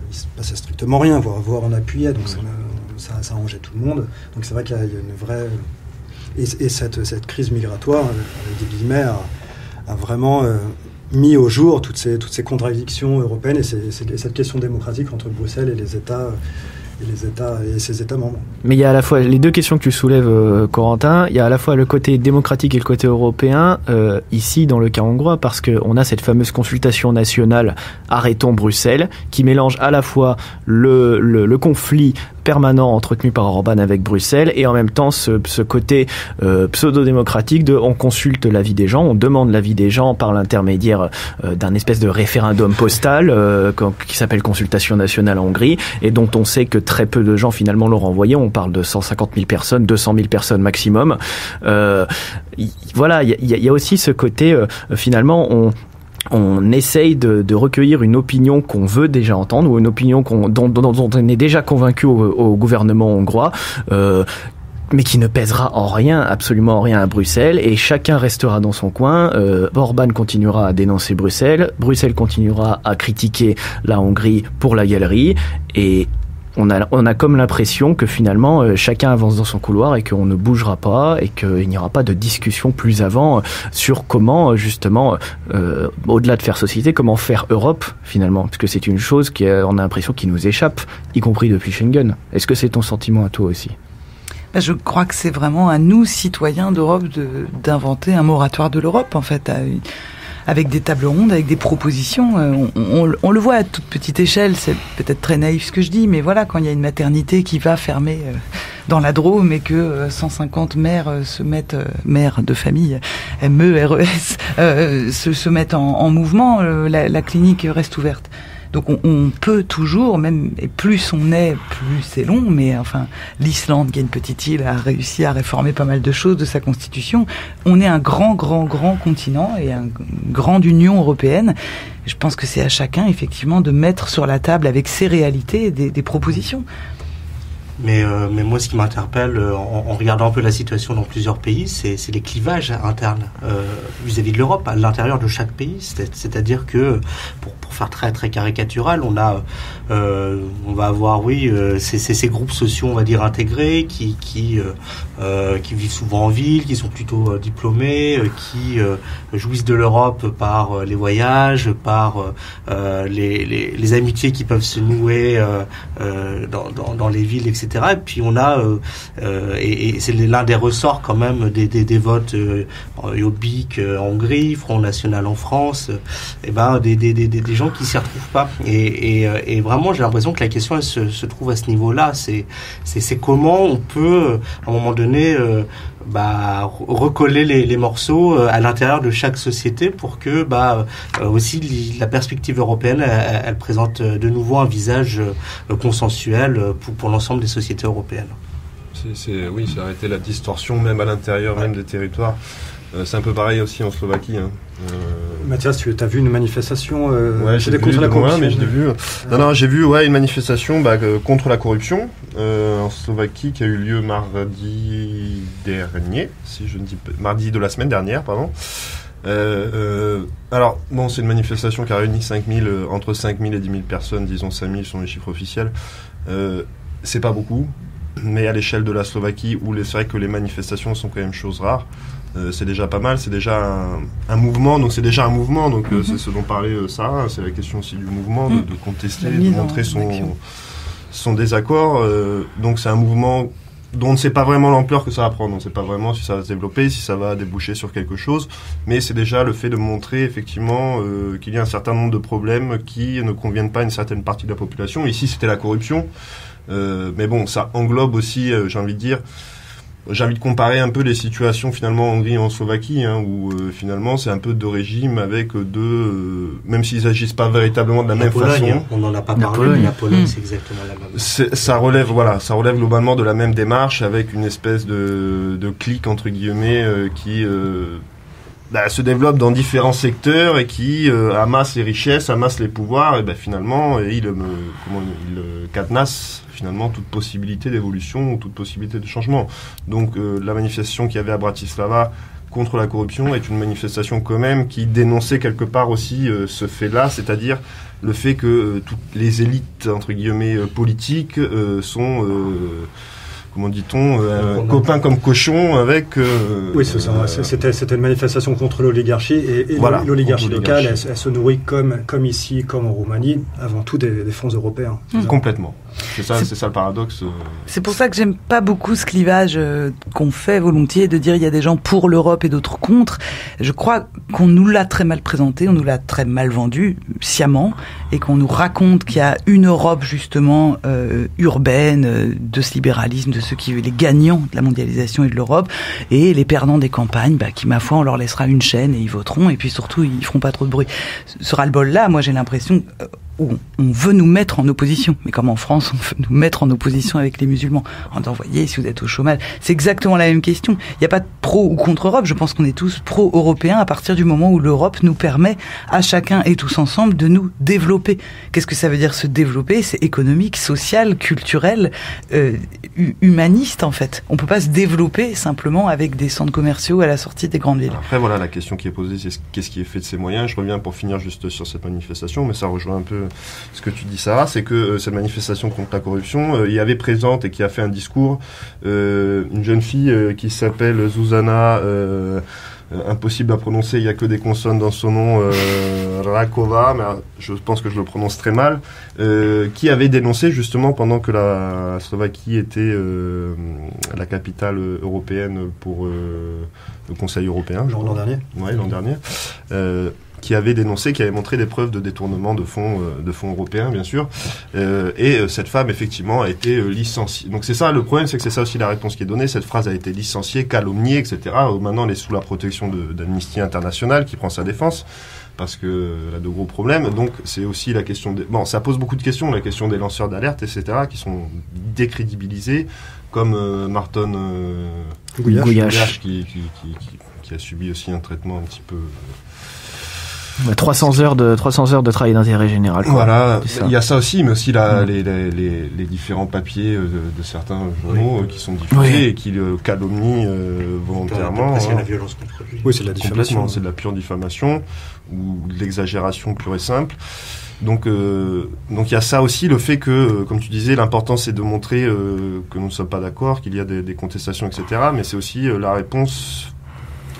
il se passait strictement rien, voire on appuyait, donc ça arrangeait tout le monde. Donc c'est vrai qu'il y a une vraie Et cette crise migratoire, avec des guillemets, a vraiment mis au jour toutes ces contradictions européennes et cette question démocratique entre Bruxelles et les États et ses États membres. Mais il y a à la fois les deux questions que tu soulèves, Corentin. Il y a à la fois le côté démocratique et le côté européen ici dans le cas hongrois, parce que on a cette fameuse consultation nationale Arrêtons Bruxelles, qui mélange à la fois le conflit permanent entretenu par Orban avec Bruxelles et en même temps ce côté pseudo-démocratique de on consulte l'avis des gens, on demande l'avis des gens par l'intermédiaire d'un espèce de référendum postal qui s'appelle Consultation nationale en Hongrie et dont on sait que très peu de gens finalement l'ont renvoyé. On parle de 150 000 personnes, 200 000 personnes maximum. Voilà, il y a aussi ce côté finalement on essaye de recueillir une opinion qu'on veut déjà entendre ou une opinion dont on est déjà convaincu au gouvernement hongrois, mais qui ne pèsera absolument en rien à Bruxelles, et chacun restera dans son coin. Orban continuera à dénoncer Bruxelles continuera à critiquer la Hongrie pour la galerie, et on a comme l'impression que finalement chacun avance dans son couloir et qu'on ne bougera pas et qu'il n'y aura pas de discussion plus avant sur comment justement au-delà de faire société, comment faire Europe finalement, parce que c'est une chose on a l'impression qui nous échappe, y compris depuis Schengen. Est-ce que c'est ton sentiment à toi aussi ? Je crois que c'est vraiment à nous, citoyens d'Europe, d'inventer un moratoire de l'Europe, en fait, avec des tables rondes, avec des propositions. On le voit à toute petite échelle, c'est peut-être très naïf ce que je dis, mais voilà, quand il y a une maternité qui va fermer dans la Drôme et que 150 mères se mettent, mères de famille, MERES, se mettent en mouvement, la clinique reste ouverte. Donc on peut toujours, même, et plus on est, plus c'est long, mais enfin, l'Islande, qui est une petite île, a réussi à réformer pas mal de choses de sa constitution. On est un grand continent et une grande Union européenne. Je pense que c'est à chacun, effectivement, de mettre sur la table, avec ses réalités, des propositions. Mais moi, ce qui m'interpelle en regardant un peu la situation dans plusieurs pays, c'est les clivages internes vis-à-vis de l'Europe, à l'intérieur de chaque pays. C'est-à-dire que, pour faire très très caricatural, on va avoir ces groupes sociaux, on va dire intégrés, qui vivent souvent en ville, qui sont plutôt diplômés, qui jouissent de l'Europe par les voyages, par les amitiés qui peuvent se nouer dans les villes, etc. Et puis on a et c'est l'un des ressorts quand même des votes Jobbik en Hongrie, Front National en France, des gens qui s'y retrouvent pas, et vraiment j'ai l'impression que la question elle se trouve à ce niveau-là. C'est comment on peut à un moment donné recoller les morceaux à l'intérieur de chaque société pour que aussi la perspective européenne elle présente de nouveau un visage consensuel pour l'ensemble des sociétés européennes. C'est arrêter la distorsion même à l'intérieur même des territoires. C'est un peu pareil aussi en Slovaquie. Mathias, tu as vu une manifestation j'ai contre la corruption? Mais je l'ai vu. Non, j'ai vu une manifestation contre la corruption en Slovaquie qui a eu lieu mardi de la semaine dernière, pardon. C'est une manifestation qui a réuni entre 5 000 et 10 000 personnes, disons 5 000 sont les chiffres officiels. C'est pas beaucoup, mais à l'échelle de la Slovaquie, où c'est vrai que les manifestations sont quand même chose rare, c'est déjà pas mal, c'est déjà un mouvement, donc c'est déjà un mouvement, donc c'est ce dont parlait Sarah, c'est la question aussi du mouvement, de contester, de montrer son désaccord, donc c'est un mouvement dont on ne sait pas vraiment l'ampleur que ça va prendre, on ne sait pas vraiment si ça va se développer, si ça va déboucher sur quelque chose, mais c'est déjà le fait de montrer effectivement qu'il y a un certain nombre de problèmes qui ne conviennent pas à une certaine partie de la population. Ici c'était la corruption, mais bon, ça englobe aussi, j'ai envie de comparer un peu les situations finalement en Hongrie et en Slovaquie, où finalement c'est un peu deux régimes avec même s'ils agissent pas véritablement de la même façon. On n'en a pas parlé, mais la Pologne c'est exactement la même. Ça relève globalement de la même démarche avec une espèce de clique entre guillemets qui se développe dans différents secteurs et qui amasse les richesses, amasse les pouvoirs, et finalement il cadenasse finalement toute possibilité d'évolution ou toute possibilité de changement. Donc la manifestation qu'il y avait à Bratislava contre la corruption est une manifestation quand même qui dénonçait quelque part aussi ce fait-là, c'est-à-dire le fait que toutes les élites entre guillemets politiques sont comment dit-on, copain comme cochon avec... oui, c'est ça. C'était une manifestation contre l'oligarchie et voilà, l'oligarchie locale, elle se nourrit comme ici, comme en Roumanie, avant tout des fonds européens. Complètement. C'est ça le paradoxe. C'est pour ça que j'aime pas beaucoup ce clivage qu'on fait volontiers de dire il y a des gens pour l'Europe et d'autres contre. Je crois qu'on nous l'a très mal présenté, on nous l'a très mal vendu, sciemment, et qu'on nous raconte qu'il y a une Europe justement urbaine, de ce libéralisme, de ceux qui les gagnants de la mondialisation et de l'Europe, et les perdants des campagnes, qui ma foi on leur laissera une chaîne et ils voteront, et puis surtout ils feront pas trop de bruit. Ce ras-le-bol-là, moi j'ai l'impression où on veut nous mettre en opposition, mais comme en France on veut nous mettre en opposition avec les musulmans en disant voyez si vous êtes au chômage, c'est exactement la même question. Il n'y a pas de pro ou contre Europe, je pense qu'on est tous pro-européens à partir du moment où l'Europe nous permet à chacun et tous ensemble de nous développer. Qu'est-ce que ça veut dire se développer? C'est économique, social, culturel, humaniste en fait. On peut pas se développer simplement avec des centres commerciaux à la sortie des grandes villes. Après voilà, la question qui est posée c'est qu'est-ce qui est fait de ces moyens. Je reviens pour finir juste sur cette manifestation, mais ça rejoint un peu ce que tu dis Sarah, c'est que cette manifestation contre la corruption, il y avait présente et qui a fait un discours une jeune fille qui s'appelle Zuzana, impossible à prononcer, il n'y a que des consonnes dans son nom, Rakova, mais je pense que je le prononce très mal, qui avait dénoncé justement pendant que la Slovaquie était la capitale européenne pour le Conseil européen. L'an dernier. Ouais, l'an dernier. Qui avait dénoncé, qui avait montré des preuves de détournement de fonds européens, bien sûr. Et cette femme, effectivement, a été licenciée. Donc c'est ça, le problème, c'est que c'est ça aussi la réponse qui est donnée. Cette phrase a été licenciée, calomniée, etc. Maintenant, elle est sous la protection d'Amnesty International, qui prend sa défense, parce que elle a de gros problèmes. Donc c'est aussi la question... Bon, ça pose beaucoup de questions, la question des lanceurs d'alerte, etc., qui sont décrédibilisés, comme Marton Guyash, qui a subi aussi un traitement un petit peu... 300 heures de travail d'intérêt général. Quoi. Voilà, il y a ça aussi, mais aussi les différents papiers de certains journaux qui sont diffusés et qui le calomnient volontairement. C'est la violence contre lui. Oui, c'est de la diffamation. C'est de la pure diffamation ou de l'exagération pure et simple. Donc il y a ça aussi, le fait que, comme tu disais, l'important c'est de montrer que nous ne sommes pas d'accord, qu'il y a des contestations, etc. Mais c'est aussi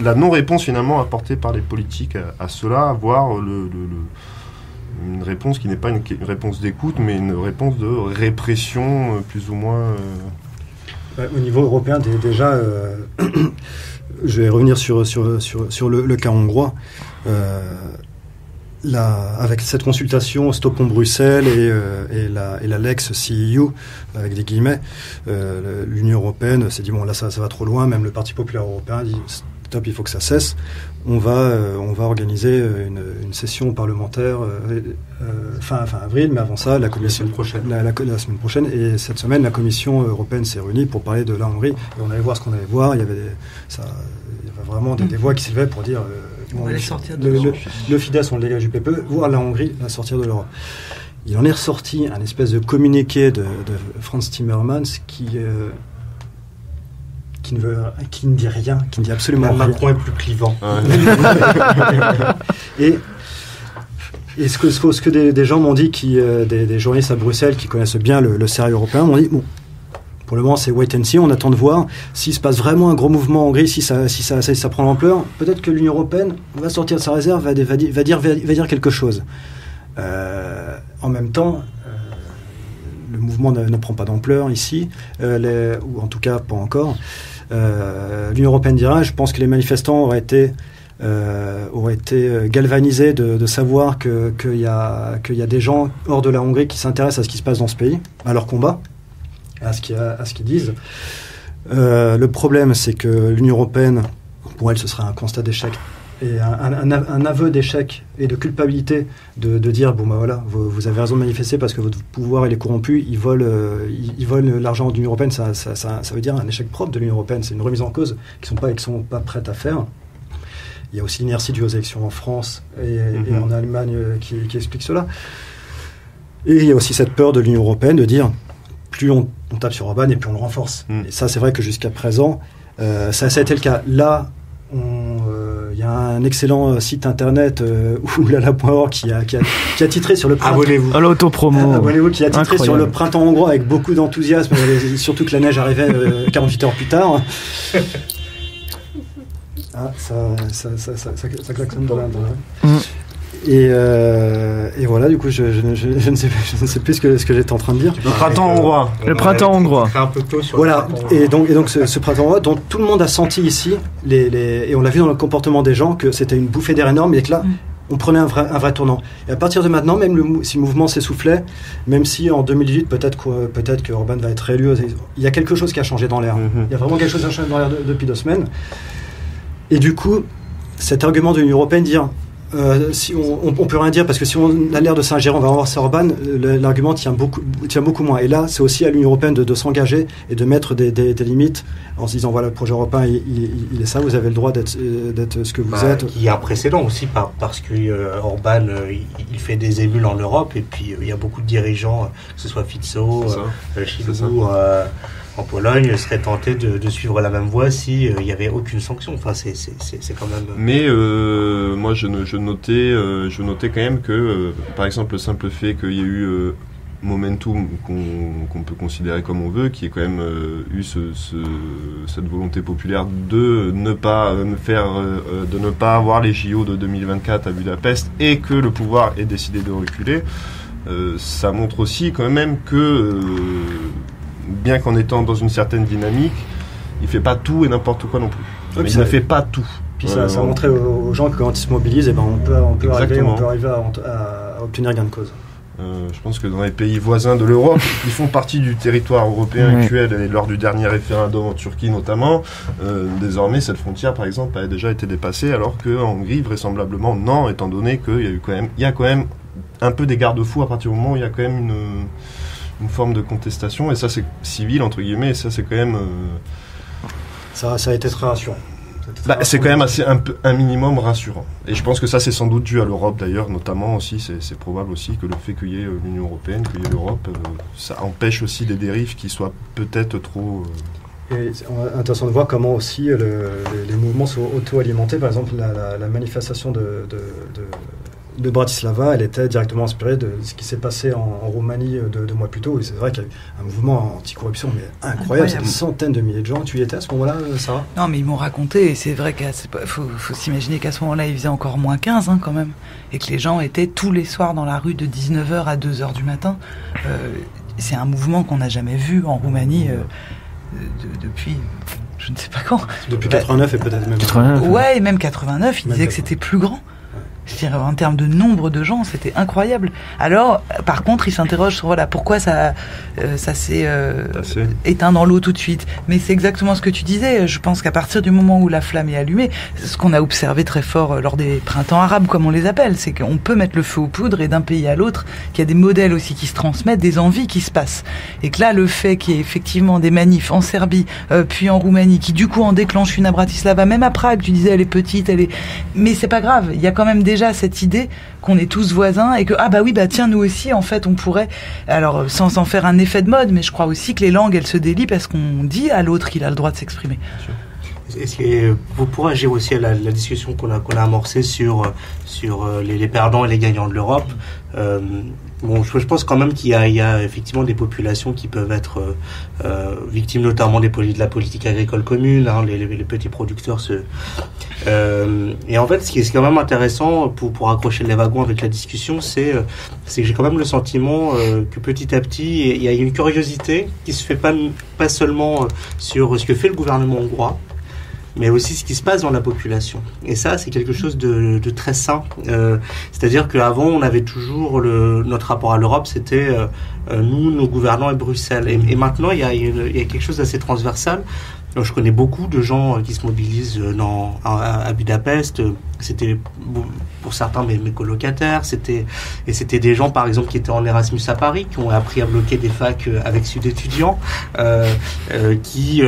la non-réponse finalement apportée par les politiques à cela, voire une réponse qui n'est pas une réponse d'écoute, mais une réponse de répression plus ou moins... Au niveau européen, déjà, je vais revenir sur le cas hongrois. Avec cette consultation Stoppons Bruxelles et la Lex-CEU, avec des guillemets, l'Union européenne s'est dit bon là ça va trop loin, même le Parti populaire européen dit stop, il faut que ça cesse. On va organiser une session parlementaire fin avril, mais avant ça la commission la semaine prochaine, et cette semaine la Commission européenne s'est réunie pour parler de la Hongrie, et on allait voir ce qu'on allait voir. Il y avait vraiment des voix qui s'élevaient pour dire on allait sortir de le Fidesz, on le dégage du PPE, voir la Hongrie va sortir de l'Europe. Il en est ressorti un espèce de communiqué de Franz Timmermans qui ne dit rien, qui ne dit absolument rien. Macron est plus clivant. Et ce que des gens m'ont dit, des journalistes à Bruxelles qui connaissent bien le sérieux européen, m'ont dit bon, pour le moment c'est wait and see, on attend de voir s'il se passe vraiment un gros mouvement en Hongrie, si ça prend l'ampleur. Peut-être que l'Union européenne va sortir de sa réserve, va dire quelque chose. En même temps, le mouvement ne prend pas d'ampleur ici, ou en tout cas pas encore. L'Union européenne dira, je pense que les manifestants auraient été galvanisés de savoir qu'il y a des gens hors de la Hongrie qui s'intéressent à ce qui se passe dans ce pays, à leur combat, à ce qu'ils disent. Le problème, c'est que l'Union européenne, pour elle, ce serait un constat d'échec et un aveu d'échec et de culpabilité de dire bon bah voilà, vous avez raison de manifester parce que votre pouvoir il est corrompu, ils volent l'argent de l'Union européenne. Ça veut dire un échec propre de l'Union européenne. C'est une remise en cause qu'ils sont pas prêtes à faire. Il y a aussi l'inertie due aux élections en France et en Allemagne qui explique cela. Et il y a aussi cette peur de l'Union européenne de dire plus on tape sur Orban et plus on le renforce. Et ça, c'est vrai que jusqu'à présent, ça a été le cas. Là, il y a un excellent site internet oulala.org qui a titré sur le printemps. Abonnez-vous. À l'autopromo. Abonnez-vous, qui a titré Incroyable. sur le printemps hongrois avec beaucoup d'enthousiasme, surtout que la neige arrivait 48 heures plus tard. Ah, ça klaxonne dans la... Et voilà, du coup, je ne sais plus ce que j'étais en train de dire. Le printemps hongrois. Le printemps hongrois. Un peu tôt sur Voilà, le printemps et donc ce printemps hongrois, dont tout le monde a senti ici, et on l'a vu dans le comportement des gens, que c'était une bouffée d'air énorme, et que là, on prenait un vrai tournant. Et à partir de maintenant, même si le mouvement s'essoufflait, même si en 2018, peut-être que Orban va être réélu, il y a quelque chose qui a changé dans l'air. Il y a vraiment quelque chose qui a changé dans l'air depuis 2 semaines. Et du coup, cet argument de l'Union européenne, dire si on peut rien dire parce que si on a l'air de s'ingérer, on va avoir Orban, l'argument tient beaucoup moins. Et là, c'est aussi à l'Union européenne de s'engager et de mettre des limites en se disant voilà, le projet européen, il est ça, vous avez le droit d'être ce que vous êtes. Il y a un précédent aussi parce que Orban, il fait des émules en Europe et puis il y a beaucoup de dirigeants, que ce soit Fico, Szydło, en Pologne, seraient tentés de suivre la même voie si il n'y avait aucune sanction. Enfin, c'est quand même. Mais moi, je notais quand même que, par exemple, le simple fait qu'il y ait eu momentum qu'on peut considérer comme on veut, qui est quand même eu cette volonté populaire de ne pas de ne pas avoir les JO de 2024 à Budapest et que le pouvoir ait décidé de reculer. Ça montre aussi quand même que bien qu'en étant dans une certaine dynamique, il fait pas tout et n'importe quoi non plus. Oui, mais il ne fait pas tout. Puis ça montrait aux gens que quand ils se mobilisent, on peut arriver à obtenir gain de cause. Je pense que dans les pays voisins de l'Europe, qui font partie du territoire européen actuel, et lors du dernier référendum en Turquie notamment, désormais cette frontière par exemple a déjà été dépassée, alors qu'en Hongrie vraisemblablement non, étant donné qu'il y a quand même un peu des garde-fous à partir du moment où il y a quand même une forme de contestation, et ça c'est civil entre guillemets, et ça c'est quand même ça a été très rassurant. C'est quand même un minimum rassurant, et je pense que ça c'est sans doute dû à l'Europe d'ailleurs, notamment aussi, c'est probable aussi que le fait qu'il y ait l'Union européenne, qu'il y ait l'Europe, ça empêche aussi des dérives qui soient peut-être trop Et c'est intéressant de voir comment aussi les mouvements sont auto-alimentés. Par exemple, la manifestation de Bratislava, elle était directement inspirée de ce qui s'est passé en Roumanie 2 mois plus tôt. Et c'est vrai qu'il y a eu un mouvement anti-corruption mais incroyable. C'est des centaines de milliers de gens. Tu y étais à ce moment-là, Sarah ? Non, mais ils m'ont raconté, et c'est vrai qu'il faut s'imaginer qu'à ce moment-là, il faisait encore moins 15 quand même, et que les gens étaient tous les soirs dans la rue de 19h à 2h du matin. C'est un mouvement qu'on n'a jamais vu en Roumanie depuis... je ne sais pas quand. Depuis 89 et peut-être même... 89. Ouais, et même 89, ils disaient que c'était plus grand. C'est-à-dire, en termes de nombre de gens, c'était incroyable. Alors, par contre, il s'interroge sur pourquoi ça s'est éteint dans l'eau tout de suite. Mais c'est exactement ce que tu disais. Je pense qu'à partir du moment où la flamme est allumée, ce qu'on a observé très fort lors des printemps arabes, comme on les appelle, c'est qu'on peut mettre le feu aux poudres, et d'un pays à l'autre, qu'il y a des modèles aussi qui se transmettent, des envies qui se passent. Et que là, le fait qu'il y ait effectivement des manifs en Serbie, puis en Roumanie, qui du coup en déclenchent une à Bratislava, même à Prague, tu disais, elle est petite, mais c'est pas grave. Il y a quand même déjà cette idée qu'on est tous voisins et que tiens, nous aussi en fait on pourrait, alors sans en faire un effet de mode, mais je crois aussi que les langues elles se délient parce qu'on dit à l'autre qu'il a le droit de s'exprimer. Est-ce que vous pourrez agir aussi à la discussion qu'on a amorcée sur les perdants et les gagnants de l'Europe? Je pense quand même qu'il y a effectivement des populations qui peuvent être victimes notamment de la politique agricole commune, les petits producteurs. Et en fait, ce qui est quand même intéressant pour accrocher les wagons avec la discussion, c'est que j'ai quand même le sentiment que petit à petit, il y a une curiosité qui se fait pas seulement sur ce que fait le gouvernement hongrois, mais aussi ce qui se passe dans la population. Et ça, c'est quelque chose de très sain. C'est-à-dire qu'avant, on avait toujours notre rapport à l'Europe, c'était nous, nos gouvernants et Bruxelles. Et maintenant, il y a quelque chose d'assez transversal. Je connais beaucoup de gens qui se mobilisent à Budapest. C'était pour certains mes colocataires. C'était des gens, par exemple, qui étaient en Erasmus à Paris, qui ont appris à bloquer des facs avec Sud Étudiants, qui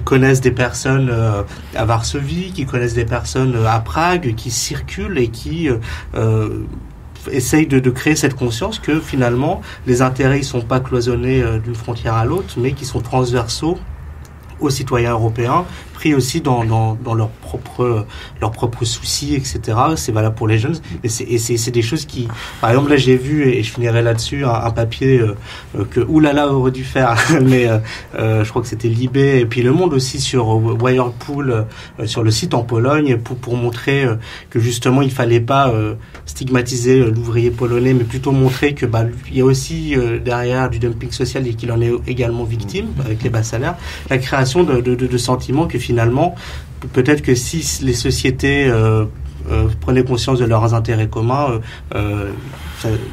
connaissent des personnes à Varsovie, qui connaissent des personnes à Prague, qui circulent et qui essaye de créer cette conscience que finalement les intérêts ne sont pas cloisonnés d'une frontière à l'autre, mais qui sont transversaux aux citoyens européens, pris aussi dans leurs propres soucis, etc. C'est valable pour les jeunes. Et c'est des choses qui, par exemple, là j'ai vu, et je finirai là-dessus, un papier que oulala aurait dû faire, mais je crois que c'était Libé et puis Le Monde aussi sur Wirepool, sur le site en Pologne, pour montrer que justement il fallait pas stigmatiser l'ouvrier polonais, mais plutôt montrer que il y a aussi derrière du dumping social et qu'il en est également victime avec les bas salaires, la création de sentiments que finalement peut-être que si les sociétés prenaient conscience de leurs intérêts communs,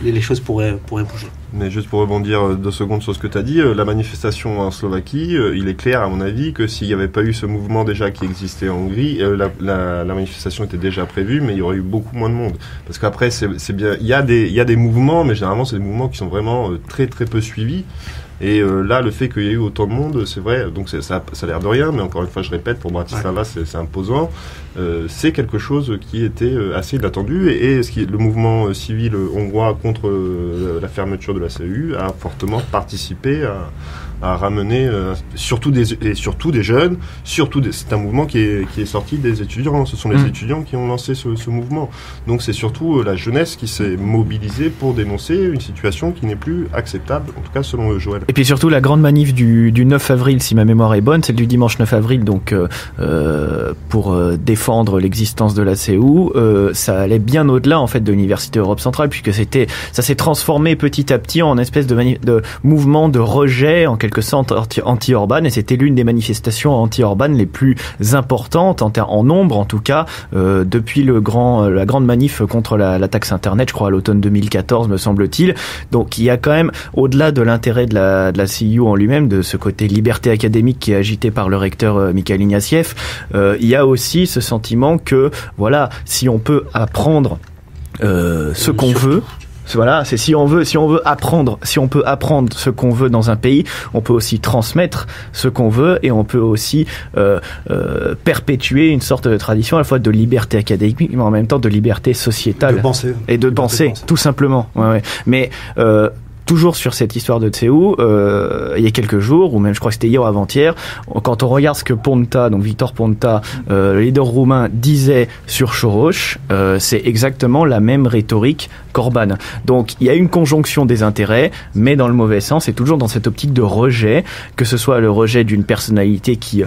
les choses pourraient bouger. Mais juste pour rebondir 2 secondes sur ce que tu as dit, la manifestation en Slovaquie, il est clair à mon avis que s'il n'y avait pas eu ce mouvement déjà qui existait en Hongrie, la manifestation était déjà prévue, mais il y aurait eu beaucoup moins de monde. Parce qu'après, c'est bien, il y a des mouvements, mais généralement c'est des mouvements qui sont vraiment très très peu suivis. Et là, le fait qu'il y ait eu autant de monde, c'est vrai, donc ça a l'air de rien, mais encore une fois, je répète, pour Bratislava, c'est imposant. C'est quelque chose qui était assez inattendu, et le mouvement civil hongrois contre la fermeture de la CEU a fortement participé à ramener surtout des jeunes, c'est un mouvement qui est sorti des étudiants, ce sont les étudiants qui ont lancé ce mouvement. Donc c'est surtout la jeunesse qui s'est mobilisée pour dénoncer une situation qui n'est plus acceptable, en tout cas selon Joël. Et puis surtout la grande manif du 9 avril, si ma mémoire est bonne, celle du dimanche 9 avril, donc pour défendre l'existence de la CEU, ça allait bien au-delà en fait de l'Université Europe Centrale, puisque ça s'est transformé petit à petit en espèce de mouvement de rejet en quelque sorte anti-Orban, et c'était l'une des manifestations anti-Orban les plus importantes en nombre en tout cas depuis la grande manif contre la taxe internet, je crois à l'automne 2014 me semble-t-il. Donc il y a quand même, au-delà de l'intérêt de la CEU en lui-même, de ce côté liberté académique qui est agité par le recteur Mikhail Ignatieff, il y a aussi ce sentiment que voilà, si on peut apprendre ce qu'on veut. Voilà, c'est si on peut apprendre ce qu'on veut dans un pays, on peut aussi transmettre ce qu'on veut, et on peut aussi perpétuer une sorte de tradition à la fois de liberté académique, mais en même temps de liberté sociétale. De penser, tout simplement. Ouais. Mais toujours sur cette histoire de CEU, il y a quelques jours, ou même je crois que c'était hier ou avant-hier, quand on regarde ce que Ponta, donc Victor Ponta, le leader roumain, disait sur Soros, c'est exactement la même rhétorique qu'Orban. Donc il y a une conjonction des intérêts, mais dans le mauvais sens, et toujours dans cette optique de rejet, que ce soit le rejet d'une personnalité qui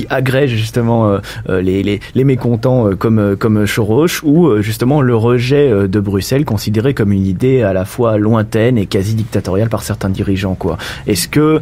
agrège justement les mécontents comme Soros, ou justement le rejet de Bruxelles, considéré comme une idée à la fois lointaine et quasi dictatoriale par certains dirigeants, quoi. Est-ce que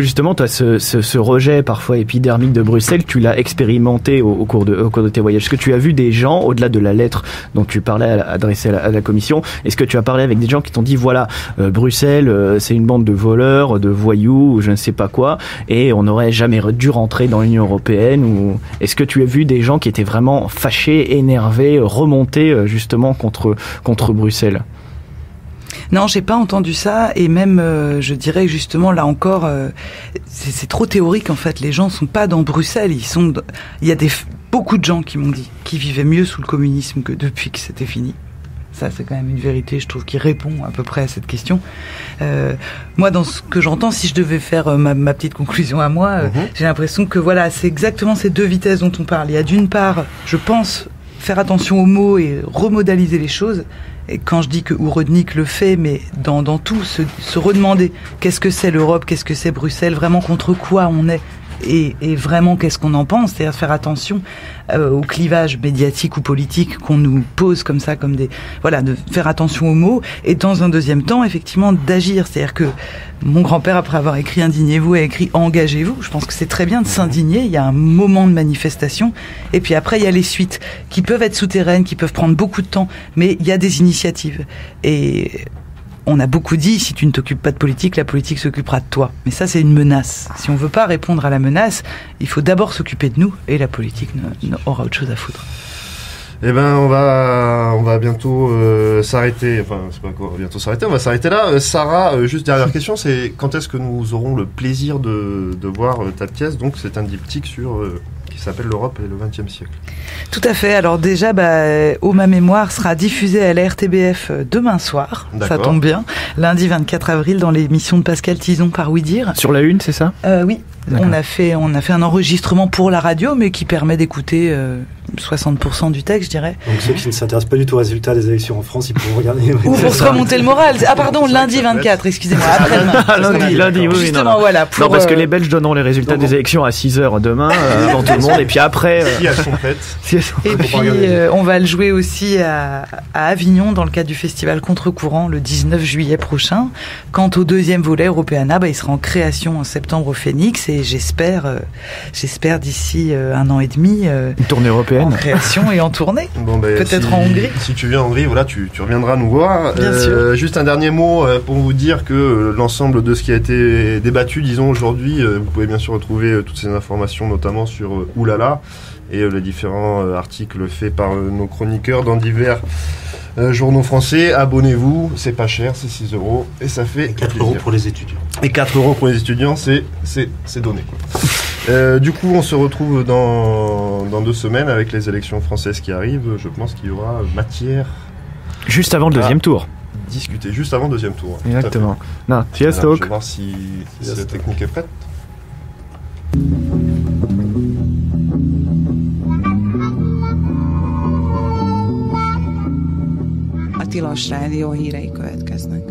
justement toi ce rejet parfois épidermique de Bruxelles, tu l'as expérimenté au cours de tes voyages? Est-ce que tu as vu des gens, au-delà de la lettre dont tu parlais adressée à la commission, est-ce que tu as parlé avec des gens qui t'ont dit voilà, Bruxelles c'est une bande de voleurs, de voyous, ou je ne sais pas quoi, et on n'aurait jamais dû rentrer dans l'Union européenne? Ou est-ce que tu as vu des gens qui étaient vraiment fâchés, énervés, remontés justement contre Bruxelles? Non, j'ai pas entendu ça, et même je dirais justement là encore c'est trop théorique en fait. Les gens sont pas dans Bruxelles, il y a beaucoup de gens qui m'ont dit qu'ils vivaient mieux sous le communisme que depuis que c'était fini. Ça, c'est quand même une vérité, je trouve, qui répond à peu près à cette question. Moi, dans ce que j'entends, si je devais faire ma petite conclusion à moi, j'ai l'impression que voilà, c'est exactement ces deux vitesses dont on parle. Il y a d'une part, je pense, faire attention aux mots et remodaliser les choses. Et quand je dis que Ourodnik le fait, mais dans tout, se redemander qu'est-ce que c'est l'Europe, qu'est-ce que c'est Bruxelles, vraiment contre quoi on est, et vraiment qu'est-ce qu'on en pense, c'est-à-dire faire attention au clivage médiatique ou politique qu'on nous pose comme ça, comme de faire attention aux mots, et dans un deuxième temps, effectivement, d'agir. C'est-à-dire que mon grand-père, après avoir écrit Indignez-vous, a écrit Engagez-vous. Je pense que c'est très bien de s'indigner, il y a un moment de manifestation, et puis après, il y a les suites, qui peuvent être souterraines, qui peuvent prendre beaucoup de temps, mais il y a des initiatives. Et on a beaucoup dit, si tu ne t'occupes pas de politique, la politique s'occupera de toi. Mais ça, c'est une menace. Si on veut pas répondre à la menace, il faut d'abord s'occuper de nous, et la politique aura autre chose à foutre. Eh ben, on va bientôt s'arrêter. Enfin, c'est pas quoi, bientôt s'arrêter. On va s'arrêter là. Sarah, juste dernière question, c'est quand est-ce que nous aurons le plaisir de voir ta pièce? Donc, c'est un diptyque qui s'appelle l'Europe et le XXe siècle. Tout à fait. Alors déjà, Oh ma mémoire sera diffusée à la RTBF demain soir. D'accord. Ça tombe bien. Lundi 24 avril dans l'émission de Pascal Tison par Oui Dire. Sur la Une, c'est ça? Oui. On a fait un enregistrement pour la radio, mais qui permet d'écouter 60% du texte, je dirais. Donc ceux qui ne s'intéressent pas du tout aux résultats des élections en France, ils pourront regarder. Ou pour se remonter le moral. Ah pardon, lundi 24, excusez-moi, après-demain. lundi, oui. Justement, non. voilà. Non, parce que les Belges donneront les résultats des élections à 6h demain, avant tout le monde, et puis après... Si elles sont faites. Et puis, on va le jouer aussi à Avignon, dans le cadre du festival Contre-Courant, le 19 juillet prochain. Quant au deuxième volet, Europeana, il sera en création en septembre au Phoenix, et j'espère d'ici un an et demi... Une tournée européenne. En création et en tournée. Bon, peut-être en Hongrie. Si tu viens en Hongrie, voilà, tu reviendras nous voir. Bien sûr. Juste un dernier mot pour vous dire que l'ensemble de ce qui a été débattu, disons aujourd'hui, vous pouvez bien sûr retrouver toutes ces informations, notamment sur Oulala et les différents articles faits par nos chroniqueurs dans divers journaux français. Abonnez-vous, c'est pas cher, c'est 6 € et ça fait 4 € pour les étudiants. Et 4 € pour les étudiants, c'est donné, quoi. Du coup, on se retrouve dans 2 semaines avec les élections françaises qui arrivent. Je pense qu'il y aura matière. Juste avant le deuxième tour. Discuter, juste avant le deuxième tour. Exactement. Non, Je vais voir si la technique est prête. A Tilos Rádió hírei következnek.